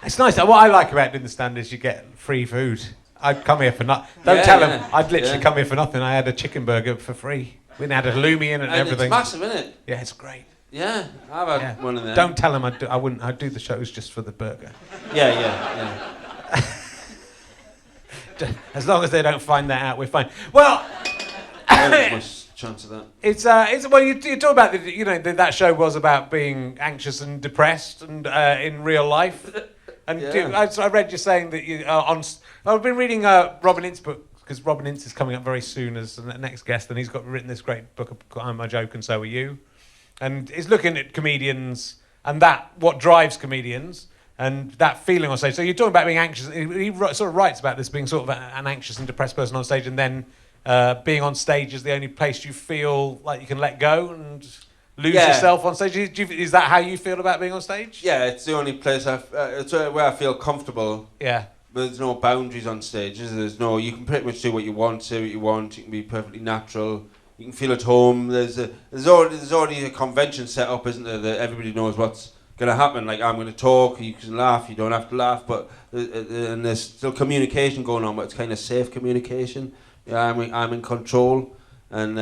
Speaker 2: it's nice. What I like about doing the stand is you get free food. I'd come here for nothing. Don't tell them. I'd literally come here for nothing. I had a chicken burger for free. We had a halloumi in it and everything.
Speaker 3: It's massive, isn't it?
Speaker 2: Yeah, it's great.
Speaker 3: Yeah, I've had one of them.
Speaker 2: Don't tell them I wouldn't. I'd do the shows just for the burger.
Speaker 3: Yeah.
Speaker 2: As long as they don't find that out, we're fine. Well,
Speaker 3: not much chance of that.
Speaker 2: It's well, you talk about that show was about being anxious and depressed and in real life. And I read you saying that you I've been reading Robin Ince's book, because Robin Ince is coming up very soon as the next guest, and he's written this great book, I'm a Joke and So Are You. And he's looking at comedians and what drives comedians and that feeling on stage. So you're talking about being anxious. He sort of writes about this being sort of an anxious and depressed person on stage, and then being on stage is the only place you feel like you can let go and lose yourself on stage. Is that how you feel about being on stage?
Speaker 3: Yeah, it's the only place it's where I feel comfortable.
Speaker 2: Yeah.
Speaker 3: There's no boundaries on stage. You can pretty much do what you want, say what you want. You can be perfectly natural. You can feel at home. There's already a convention set up, isn't there? That everybody knows what's going to happen. Like, I'm going to talk. You can laugh. You don't have to laugh. But and there's still communication going on, but it's kind of safe communication. Yeah, I'm in control, and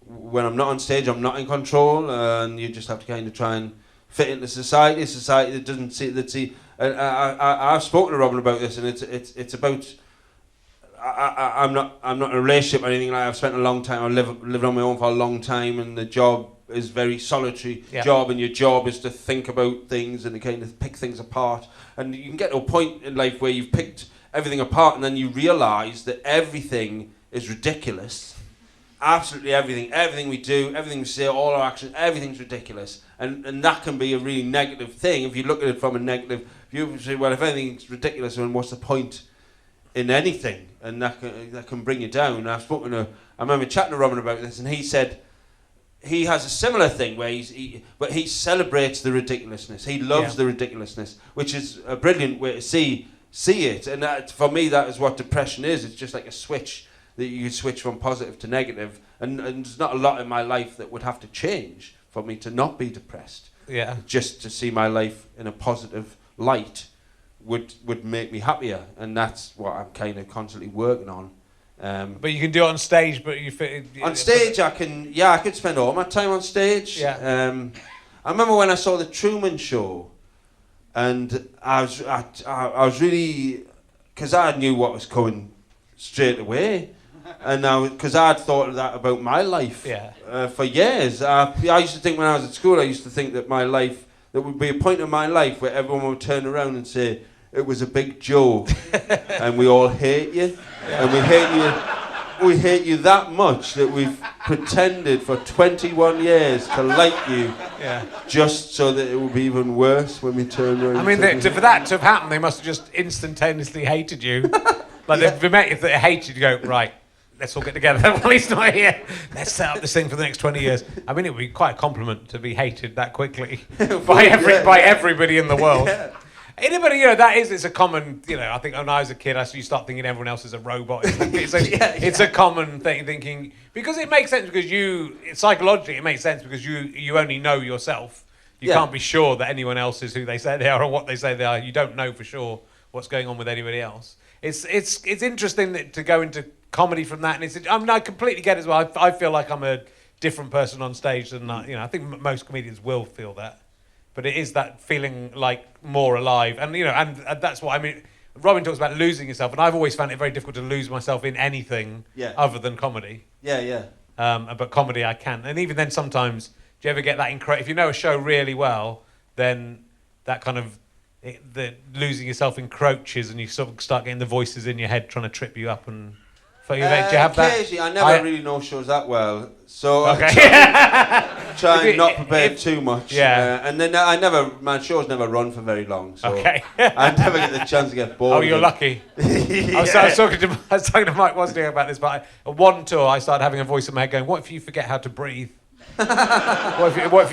Speaker 3: when I'm not on stage, I'm not in control, and you just have to kind of try and fit into society. Society that doesn't see. I've spoken to Robin about this, and it's about. I'm not in a relationship or anything like that. I've spent a long time. I've lived on my own for a long time, and the job is very solitary job, and your job is to think about things and to kind of pick things apart. And you can get to a point in life where you've picked everything apart, and then you realise that everything is ridiculous. Absolutely everything we do, everything we say, all our actions, everything's ridiculous. And that can be a really negative thing. If you look at it from a negative view, you say, well, if everything's ridiculous, then what's the point in anything? And that can bring you down. And I remember chatting to Robin about this, and he said he has a similar thing where but he celebrates the ridiculousness. He loves the ridiculousness, which is a brilliant way to see it. And that, for me, that is what depression is. It's just like a switch that you can switch from positive to negative. And there's not a lot in my life that would have to change for me to not be depressed.
Speaker 2: Yeah.
Speaker 3: Just to see my life in a positive light would make me happier, and that's what I'm kind of constantly working on.
Speaker 2: But you can do it on stage, but you fit
Speaker 3: on stage. I could spend all my time on stage.
Speaker 2: Yeah.
Speaker 3: I remember when I saw the Truman Show, and I was really, because I knew what was coming straight away, and because I'd thought of that about my life for years. I used to think when I was at school, I used to think that my life, there would be a point in my life where everyone would turn around and say, it was a big joke, and we all hate you, and we hate you that much that we've pretended for 21 years to like you, just so that it will be even worse when we turn around.
Speaker 2: I mean, for that to have happened, they must have just instantaneously hated you. Like, if they hated you, go, right, let's all get together while he's not here. Let's set up this thing for the next 20 years. I mean, it would be quite a compliment to be hated that quickly by everybody in the world. Yeah. Anybody, it's a common, I think when I was a kid, you start thinking everyone else is a robot. It's a common thing, thinking, because it makes sense because psychologically it makes sense because you only know yourself. You can't be sure that anyone else is who they say they are or what they say they are. You don't know for sure what's going on with anybody else. It's interesting to go into comedy from that, and I completely get it as well. I feel like I'm a different person on stage than that. I think most comedians will feel that. But it is that feeling like more alive, and and that's what I mean. Robin talks about losing yourself, and I've always found it very difficult to lose myself in anything other than comedy.
Speaker 3: Yeah.
Speaker 2: But comedy I can, and even then sometimes, do you ever get that if you know a show really well, then that kind of the losing yourself encroaches, and you sort of start getting the voices in your head trying to trip you up and. Do you have that?
Speaker 3: Occasionally, I never really know shows that well, so I try and not prepare too much. Yeah. And then my shows never run for very long, so I never get the chance to get bored.
Speaker 2: Oh, you're lucky. I was talking to Mike Wozniak about this, but on one tour I started having a voice in my head going, "What if you forget how to breathe? what if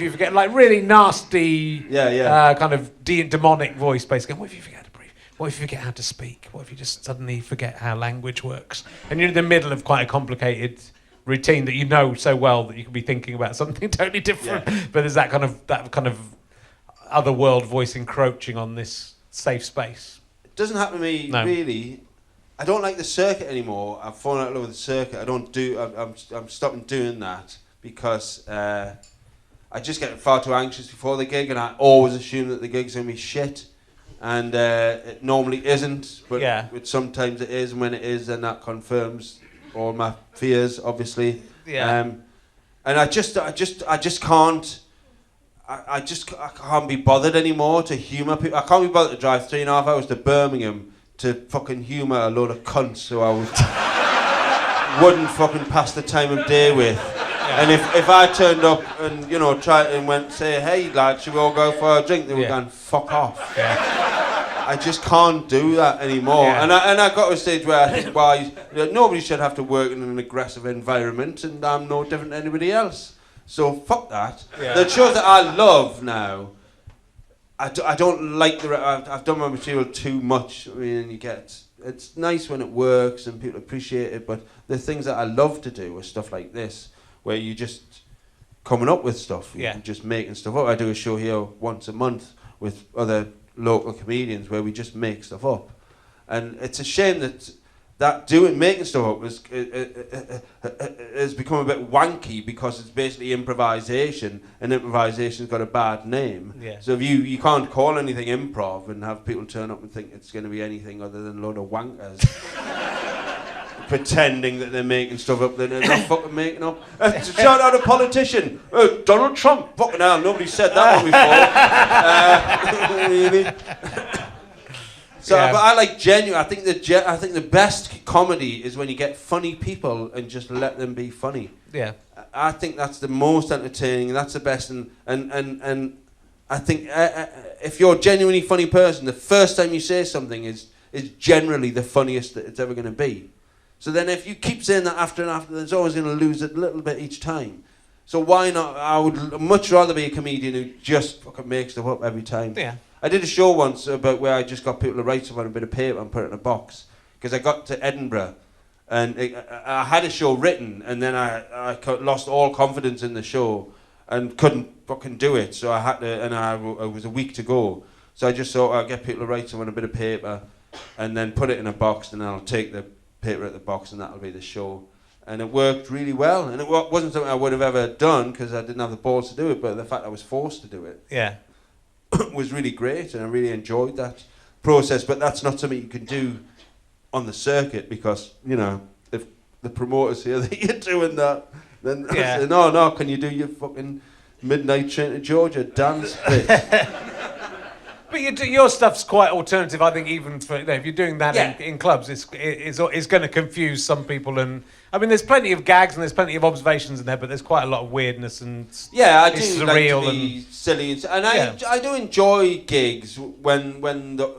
Speaker 2: you forget like really nasty, kind of demonic voice, basically? What if you forget? What if you forget how to speak? What if you just suddenly forget how language works? And you're in the middle of quite a complicated routine that you know so well that you could be thinking about something totally different. Yeah. But there's that kind of other world voice encroaching on this safe space.
Speaker 3: It doesn't happen to me really. I don't like the circuit anymore. I've fallen out of love with the circuit. I'm stopping doing that because I just get far too anxious before the gig, and I always assume that the gig's gonna be shit. And it normally isn't, but sometimes it is, and when it is, then that confirms all my fears, obviously. Yeah. And I just can't. I can't be bothered anymore to humour people. I can't be bothered to drive 3.5 hours to Birmingham to fucking humour a load of cunts who I wouldn't fucking pass the time of day with. Yeah. And if I turned up and tried and went say, hey lad, should we all go for a drink? They were going, fuck off. Yeah. I just can't do that anymore.
Speaker 2: Yeah.
Speaker 3: And I got to a stage where I think, well, nobody should have to work in an aggressive environment, and I'm no different than anybody else. So fuck that.
Speaker 2: Yeah.
Speaker 3: The shows that I love now, I don't like I've done my material too much. I mean, it's nice when it works and people appreciate it, but the things that I love to do are stuff like this, where you just coming up with stuff. You're just making stuff up. I do a show here once a month with other local comedians where we just make stuff up, and it's a shame that making stuff up has become a bit wanky because it's basically improvisation, and improvisation's got a bad name.
Speaker 2: Yeah.
Speaker 3: So if you can't call anything improv and have people turn up and think it's going to be anything other than a load of wankers pretending that they're making stuff up that they're not fucking making up. Shout out a politician, Donald Trump. Fucking hell, nobody said that one before. Really? So, but I like genuine. I think the best comedy is when you get funny people and just let them be funny.
Speaker 2: Yeah.
Speaker 3: I think that's the most entertaining. And that's the best. And I think if you're a genuinely funny person, the first time you say something is generally the funniest that it's ever going to be. So then if you keep saying that after and after, it's always going to lose it a little bit each time. So why not? I would much rather be a comedian who just fucking makes stuff up every time.
Speaker 2: Yeah.
Speaker 3: I did a show once about where I just got people to write stuff on a bit of paper and put it in a box. Because I got to Edinburgh and I had a show written, and then I lost all confidence in the show and couldn't fucking do it. So I had to, and it was a week to go. So I just thought I'd get people to write stuff on a bit of paper and then put it in a box, and then I'll take the paper at the box and that'll be the show. And it worked really well. And it wasn't something I would have ever done because I didn't have the balls to do it, but the fact I was forced to do it.
Speaker 2: Yeah.
Speaker 3: Was really great, and I really enjoyed that process. But that's not something you can do on the circuit because, you know, if the promoters hear that you're doing that, then they say, no, can you do your fucking Midnight Train to Georgia dance bit?
Speaker 2: But your stuff's quite alternative, I think, even for if you're doing that in clubs, it's going to confuse some people. And I mean, there's plenty of gags and there's plenty of observations in there, but there's quite a lot of weirdness and
Speaker 3: I do
Speaker 2: surreal
Speaker 3: like to be silly and I do enjoy gigs when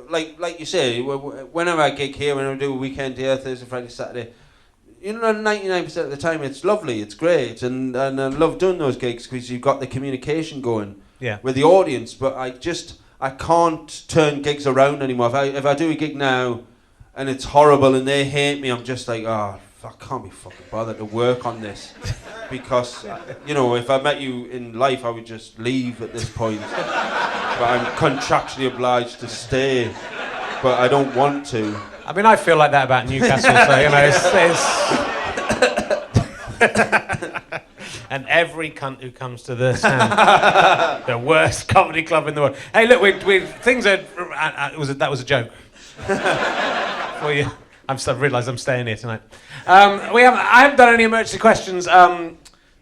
Speaker 3: like you say, whenever I gig here, when I do a weekend here, Thursday, Friday, Saturday, you know, 99% of the time it's lovely, it's great, and I love doing those gigs because you've got the communication going with the audience. But I can't turn gigs around anymore. If I do a gig now and it's horrible and they hate me, I'm just like, I can't be fucking bothered to work on this. Because, you know, if I met you in life, I would just leave at this point. But I'm contractually obliged to stay. But I don't want to.
Speaker 2: I mean, I feel like that about Newcastle, so, you know, it's and every cunt who comes to the Stand, the worst comedy club in the world. Hey, look, things are. That was a joke for you. I realised I'm staying here tonight. I haven't done any emergency questions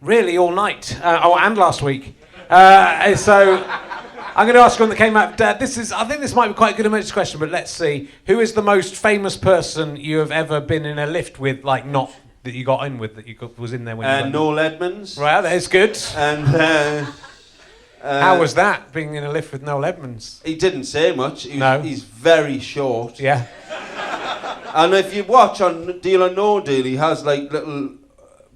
Speaker 2: really all night, and last week. So I'm going to ask one that came up. I think this might be quite a good emergency question, but let's see. Who is the most famous person you have ever been in a lift with, like not that you got in with, that was in there when you got
Speaker 3: Noel Edmonds.
Speaker 2: Right, that is good.
Speaker 3: And
Speaker 2: how was that, being in a lift with Noel Edmonds?
Speaker 3: He didn't say much. He's very short.
Speaker 2: Yeah.
Speaker 3: And if you watch on Deal or No Deal, he has like little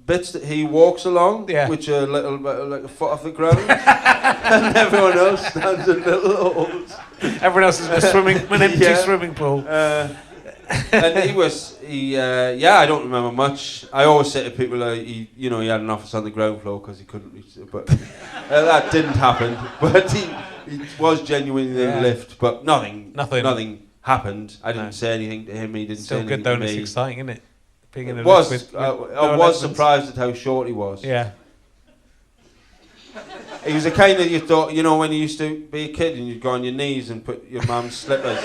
Speaker 3: bits that he walks along, which are like a foot off the ground, and everyone else stands in little holes.
Speaker 2: Everyone else is in an empty swimming pool.
Speaker 3: And I don't remember much. I always say to people, he had an office on the ground floor because he couldn't reach it, but that didn't happen. But he was genuinely in the lift, but nothing happened. I didn't say anything to him. He didn't say anything to me.
Speaker 2: Still good though, and it's exciting, isn't it? Being in a
Speaker 3: lift
Speaker 2: with
Speaker 3: I was surprised at how short he was.
Speaker 2: Yeah.
Speaker 3: He was the kind that you thought, you know, when you used to be a kid and you'd go on your knees and put your mum's slippers.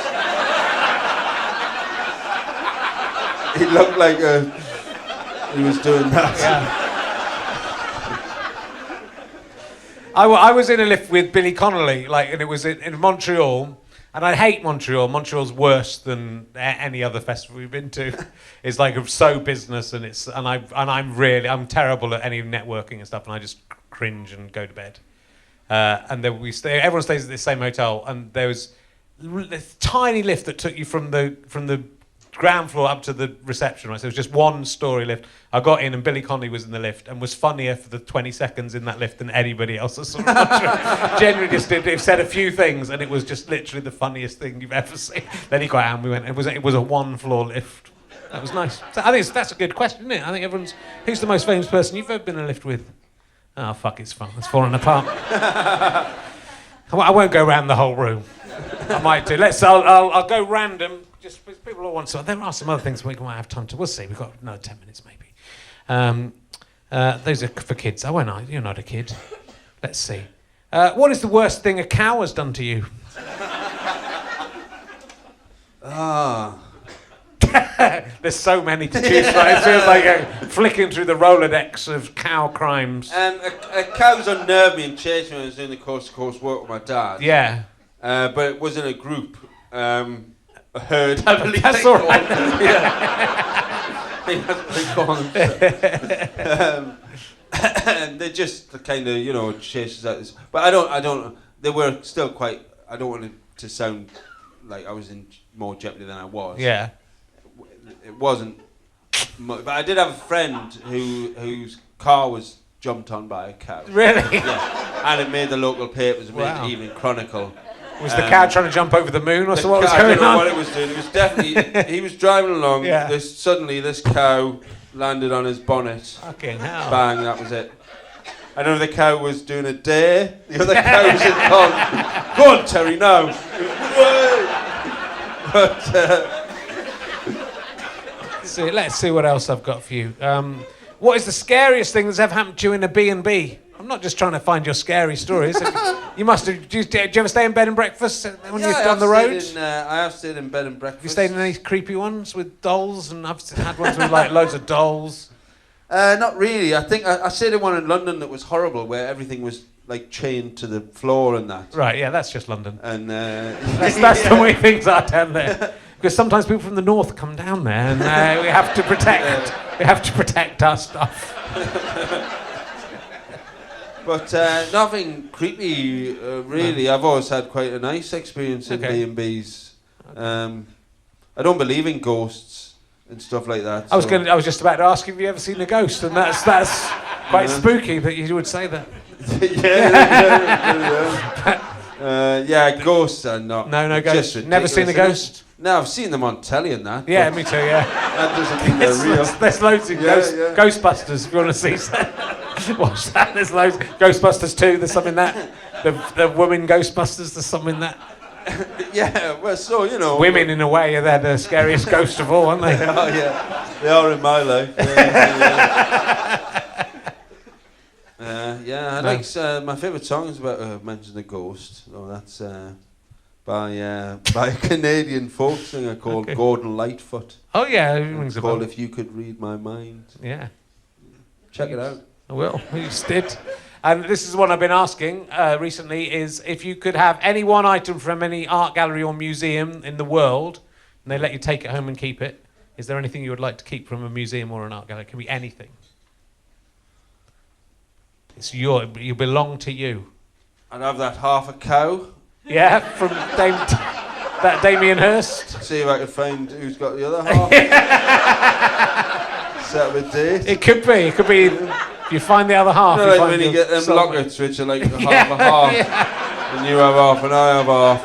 Speaker 3: He looked like he was doing that.
Speaker 2: Yeah. I was in a lift with Billy Connolly, and it was in Montreal, and I hate Montreal. Montreal's worse than any other festival we've been to. It's like so business, and I'm terrible at any networking and stuff, and I just cringe and go to bed. And then everyone stays at the same hotel, and there was this tiny lift that took you from the ground floor up to the reception, right? So it was just one story lift. I got in and Billy Connolly was in the lift and was funnier for the 20 seconds in that lift than anybody else. Genuinely just said a few things and it was just literally the funniest thing you've ever seen. Then he got out and we went, it was a one floor lift. That was nice. So I think that's a good question, isn't it? I think who's the most famous person you've ever been in a lift with? Oh, fuck, it's falling apart. I won't go around the whole room. I might do. I'll go random. Just people all want to. There are some other things we might have time to. We'll see. We've got another 10 minutes maybe. Those are for kids. You're not a kid. Let's see. What is the worst thing a cow has done to you? There's so many to choose from. It feels like flicking through the Rolodex of cow crimes.
Speaker 3: A cow's unnerved me and chased me when I was doing the coast-to-coast work with my dad.
Speaker 2: Yeah.
Speaker 3: But it was in a group. A herd, I believe.
Speaker 2: That's all right.
Speaker 3: Yeah. And they just kind of, chased us out this. But I don't. They were still quite. I don't want it to sound like I was in more jeopardy than I was.
Speaker 2: Yeah.
Speaker 3: It wasn't. But I did have a friend whose car was jumped on by a cow.
Speaker 2: Really?
Speaker 3: Yeah. And it made the local papers. It made the Evening Chronicle.
Speaker 2: Was the cow trying to jump over the moon or so? What was
Speaker 3: I
Speaker 2: going
Speaker 3: don't know
Speaker 2: on?
Speaker 3: what it was doing. It was definitely... he was driving along.
Speaker 2: Yeah.
Speaker 3: Suddenly this cow landed on his bonnet.
Speaker 2: Fucking hell.
Speaker 3: Bang, that was it. I know the cow was doing a dare. The other cows had gone, go on, Terry, now. But...
Speaker 2: Let's see what else I've got for you. What is the scariest thing that's ever happened to you in a B&B? I'm not just trying to find your scary stories. You must have. Do you ever stay in bed and breakfast when you've done the road?
Speaker 3: I have stayed in bed and breakfast.
Speaker 2: You stayed in any creepy ones with dolls, and I've had ones with like loads of dolls.
Speaker 3: Not really. I think I stayed in one in London that was horrible, where everything was like chained to the floor and that.
Speaker 2: Right. Yeah, that's just London.
Speaker 3: And
Speaker 2: that's the way things are down there. Because sometimes people from the north come down there, and we have to protect. We have to protect our stuff.
Speaker 3: But nothing creepy, really. I've always had quite a nice experience in B&Bs. I don't believe in ghosts and stuff like that.
Speaker 2: I was just about to ask if you ever seen a ghost, and that's quite spooky that you would say that.
Speaker 3: Yeah, ghosts are not.
Speaker 2: No ghosts. Never seen a ghost.
Speaker 3: No, I've seen them on telly and that.
Speaker 2: Yeah, me too. Yeah.
Speaker 3: That doesn't mean they're real.
Speaker 2: There's loads of Ghostbusters. If you want to see that, watch that. There's loads. Ghostbusters 2. There's something that. The women Ghostbusters. There's something that.
Speaker 3: Yeah. Well, so
Speaker 2: Women, in a way, they're the scariest ghost of all, aren't they?
Speaker 3: Oh yeah. They are in my life. I like my favourite song is about mentioning a ghost. Oh, that's by a Canadian folk singer called Gordon Lightfoot.
Speaker 2: Oh yeah, it rings a bell.
Speaker 3: Called "If You Could Read My Mind."
Speaker 2: Yeah,
Speaker 3: check it out.
Speaker 2: I will. You just did. And this is one I've been asking recently: is if you could have any one item from any art gallery or museum in the world, and they let you take it home and keep it, is there anything you would like to keep from a museum or an art gallery? It can be anything. It's you belong to you.
Speaker 3: I'd have that half a cow.
Speaker 2: Yeah, from that Damien Hirst.
Speaker 3: See if I can find who's got the other half. Set up a date.
Speaker 2: It could be. If you find the other half.
Speaker 3: Like when you get them lockets, which are like half a half, and you have half and I have half.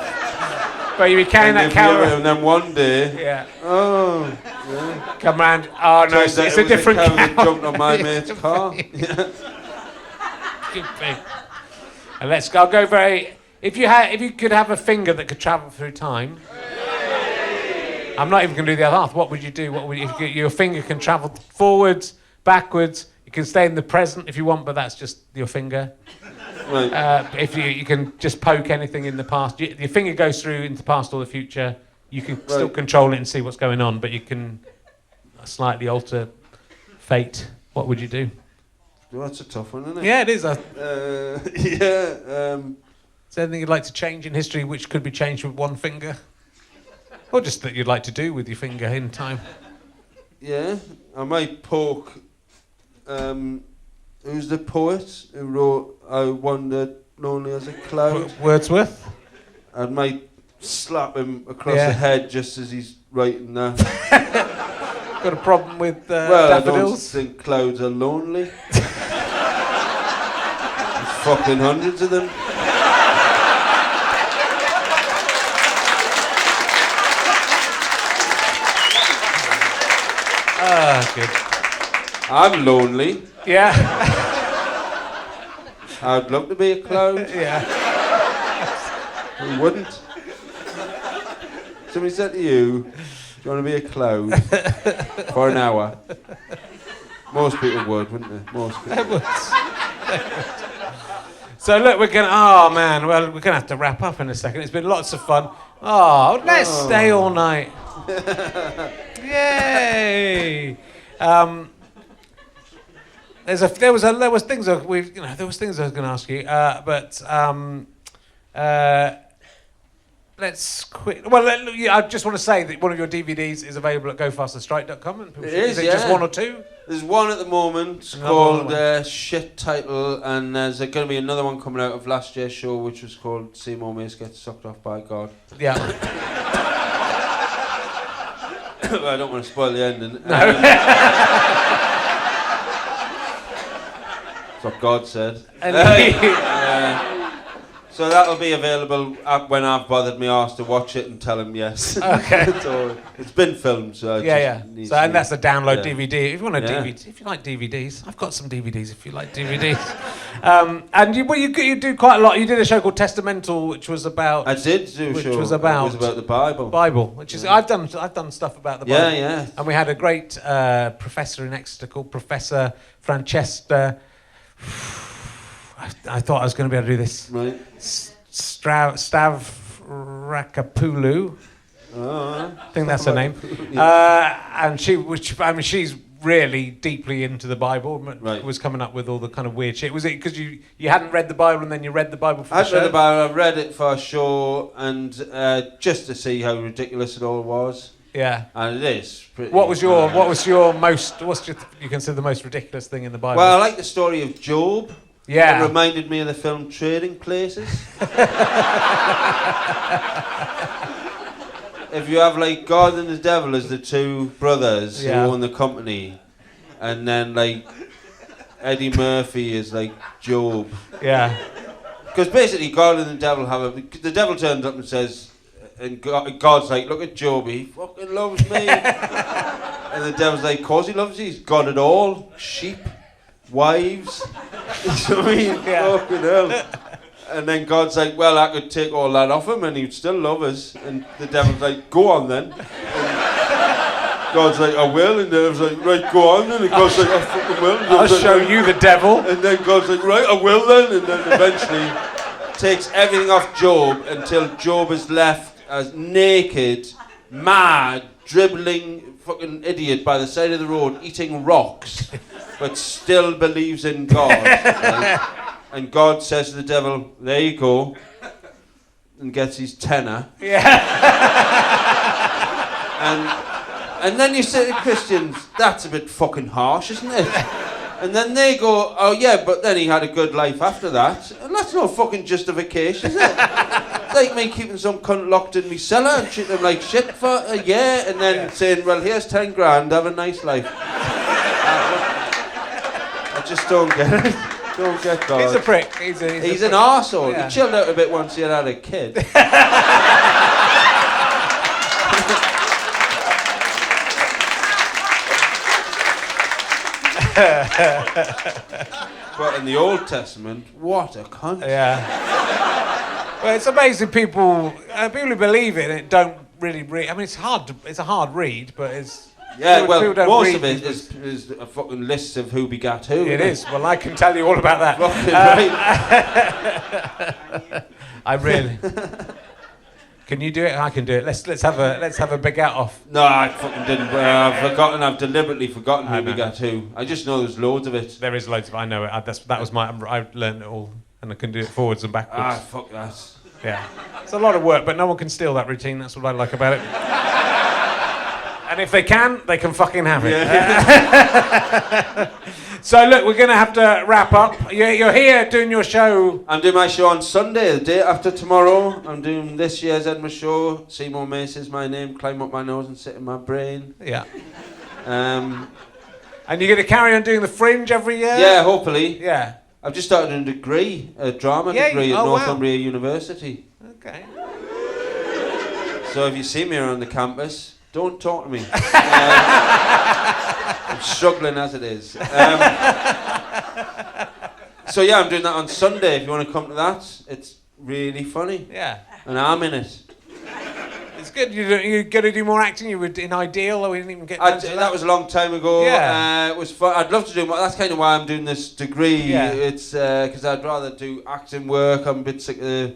Speaker 2: But you be carrying that cow.
Speaker 3: And then one day.
Speaker 2: Yeah.
Speaker 3: Oh.
Speaker 2: Yeah. Come round. Oh no, it's a different cow.
Speaker 3: That jumped on my mate's car. Yeah.
Speaker 2: And I'll go very. If you could have a finger that could travel through time, I'm not even going to do the other half. What would you do? If your finger can travel forwards, backwards? You can stay in the present if you want, but that's just your finger. Right. If you can just poke anything in the past, your finger goes through into the past or the future. You can still control it and see what's going on, but you can slightly alter fate. What would you do?
Speaker 3: Well, that's a tough one, isn't it?
Speaker 2: Yeah, it is. Is there anything you'd like to change in history which could be changed with one finger? Or just that you'd like to do with your finger in time?
Speaker 3: Yeah, I might poke... who's the poet who wrote I Wandered Lonely as a Cloud?
Speaker 2: Wordsworth?
Speaker 3: I might slap him across
Speaker 2: Yeah.
Speaker 3: the head just as he's writing that.
Speaker 2: Got a problem with
Speaker 3: Well, I don't
Speaker 2: daffodils?
Speaker 3: think clouds are lonely. There's fucking hundreds of them.
Speaker 2: Good.
Speaker 3: I'm lonely.
Speaker 2: Yeah.
Speaker 3: I'd love to be a cloud.
Speaker 2: Yeah.
Speaker 3: Who wouldn't? Somebody said to you, do you want to be a cloud for an hour? Most people would, wouldn't they? Most people.
Speaker 2: So look, we're gonna have to wrap up in a second. It's been lots of fun. Oh, let's stay all night. Yay! There was things that I was going to ask you, but let's quit. Well, I just want to say that one of your DVDs is available at gofasterstrike.com. And
Speaker 3: Is
Speaker 2: it
Speaker 3: yeah.
Speaker 2: just one or two?
Speaker 3: There's one at the moment
Speaker 2: Another
Speaker 3: called
Speaker 2: one.
Speaker 3: Shit Title, and there's going to be another one coming out of last year's show, which was called Seymour Mace Gets Sucked Off by God.
Speaker 2: Yeah.
Speaker 3: I don't want to spoil the ending.
Speaker 2: No.
Speaker 3: That's what God said.
Speaker 2: And
Speaker 3: So that'll be available when I've bothered me arse to watch it and tell him yes.
Speaker 2: Okay.
Speaker 3: So it's been filmed, so
Speaker 2: yeah. So and that's a download
Speaker 3: Yeah.
Speaker 2: DVD. If you want a
Speaker 3: Yeah.
Speaker 2: DVD, if you like DVDs, I've got some DVDs. If you like DVDs, and you do quite a lot. You did a show called Testamental, which was about
Speaker 3: I did do a
Speaker 2: which
Speaker 3: show.
Speaker 2: was about-
Speaker 3: It was about the Bible.
Speaker 2: Bible, which is I've done stuff about the Bible.
Speaker 3: Yeah.
Speaker 2: And we had a great professor in Exeter called Professor Francesca. I thought I was going to be able to do this.
Speaker 3: Right.
Speaker 2: Stavrakopoulos.
Speaker 3: Oh,
Speaker 2: I think that's her name. And she's really deeply into the Bible.
Speaker 3: Right.
Speaker 2: Was coming up with all the kind of weird shit. Was it because you hadn't read the Bible and then you read the Bible for the
Speaker 3: I've
Speaker 2: show?
Speaker 3: read the Bible. I read it for a show, and just to see how ridiculous it all was.
Speaker 2: Yeah.
Speaker 3: And it is. Pretty,
Speaker 2: What was you consider the most ridiculous thing in the Bible?
Speaker 3: Well, I like the story of Job.
Speaker 2: yeah.
Speaker 3: It reminded me of the film Trading Places. If you have like God and the devil as the two brothers
Speaker 2: Yeah.
Speaker 3: who own the company, and then like Eddie Murphy is like Job.
Speaker 2: Yeah.
Speaker 3: Because basically God and the devil the devil turns up and says, and God's like, look at Job, he fucking loves me. And the devil's like, of course he loves you, he's got it all. Sheep, wives. You know what I mean?
Speaker 2: Yeah.
Speaker 3: Fucking hell. And then God's like, well, I could take all that off him and he'd still love us. And the devil's like, go on then. And God's like, I will. And the devil's like, right, go on then. And God's like, I fucking will. And
Speaker 2: I'll
Speaker 3: God's like,
Speaker 2: show you the devil.
Speaker 3: and then God's like, right, I will then. And then eventually takes everything off Job until Job is left as naked, mad, dribbling fucking idiot by the side of the road eating rocks, but still believes in God. Right? And God says to the devil, there you go, and gets his tenner.
Speaker 2: Yeah.
Speaker 3: And then you say to Christians, that's a bit fucking harsh, isn't it? And then they go, oh yeah, but then he had a good life after that. And that's no fucking justification, is it? It's like me keeping some cunt locked in me cellar and treating him like shit for a year and then saying, well, here's 10 grand, have a nice life. I just don't get it. Don't get God.
Speaker 2: He's a prick. He's
Speaker 3: He's an arsehole.
Speaker 2: Yeah.
Speaker 3: He chilled out a bit once he had a kid. But in the Old Testament, what a cunt.
Speaker 2: Yeah. Well, it's amazing people who believe in it don't really read. I mean, it's a hard read, but it's.
Speaker 3: Yeah,
Speaker 2: people
Speaker 3: well,
Speaker 2: don't
Speaker 3: most
Speaker 2: read
Speaker 3: of it
Speaker 2: these
Speaker 3: is a fucking list of who begat who.
Speaker 2: It
Speaker 3: isn't
Speaker 2: is. Well, I can tell you all about that.
Speaker 3: Fucking right.
Speaker 2: I really. Can you do it? I can do it. Let's have a big out off.
Speaker 3: No, I fucking didn't. I've deliberately forgotten
Speaker 2: I
Speaker 3: who
Speaker 2: know.
Speaker 3: begat who. I just know there's loads of it.
Speaker 2: There is loads of. I know it. That was my. I learned it all, and I can do it forwards and backwards.
Speaker 3: Ah, fuck that.
Speaker 2: Yeah, it's a lot of work, but no one can steal that routine. That's what I like about it. And if they can fucking have it.
Speaker 3: Yeah.
Speaker 2: So look, we're going to have to wrap up. You're here doing your show.
Speaker 3: I'm doing my show on Sunday, the day after tomorrow. I'm doing this year's Edinburgh show. Seymour Mace is my name. Climb up my nose and sit in my brain.
Speaker 2: Yeah.
Speaker 3: Um,
Speaker 2: And you're going to carry on doing the Fringe every year?
Speaker 3: yeah, hopefully.
Speaker 2: Yeah.
Speaker 3: I've just started a degree, a drama degree at Northumbria University.
Speaker 2: Okay.
Speaker 3: So if you see me around the campus, don't talk to me. I'm struggling as it is. So yeah, I'm doing that on Sunday. If you want to come to that, it's really funny.
Speaker 2: Yeah.
Speaker 3: And I'm in it.
Speaker 2: It's good. You're going to do more acting. You were in Ideal, or we didn't even get
Speaker 3: That was a long time ago.
Speaker 2: Yeah.
Speaker 3: It was fun. I'd love to do more. That's kind of why I'm doing this degree.
Speaker 2: Yeah.
Speaker 3: It's because I'd rather do acting work. I'm a bit sick of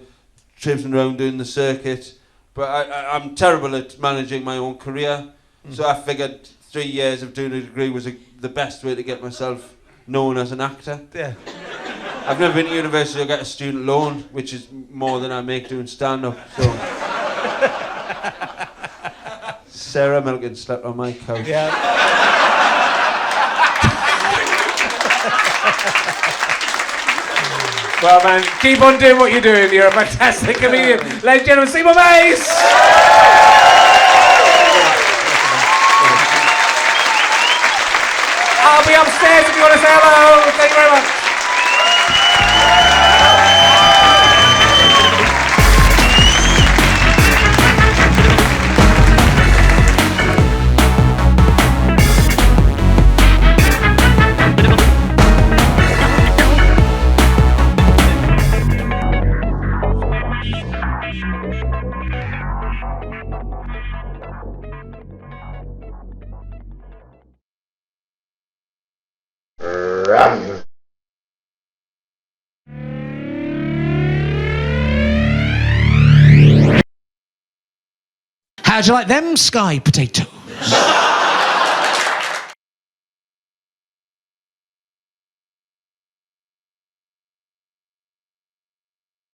Speaker 3: tripping around doing the circuit. But I'm terrible at managing my own career. So I figured 3 years of doing a degree was the best way to get myself known as an actor.
Speaker 2: Yeah.
Speaker 3: I've never been to university or get a student loan, which is more than I make doing stand-up. So Sarah Milligan slept on my couch.
Speaker 2: Yeah. Well, man, keep on doing what you're doing. You're a fantastic comedian. Ladies and gentlemen, Seymour Mace! I'll be upstairs if you want to say hello. Thank you very much.
Speaker 5: How'd you like them sky potatoes?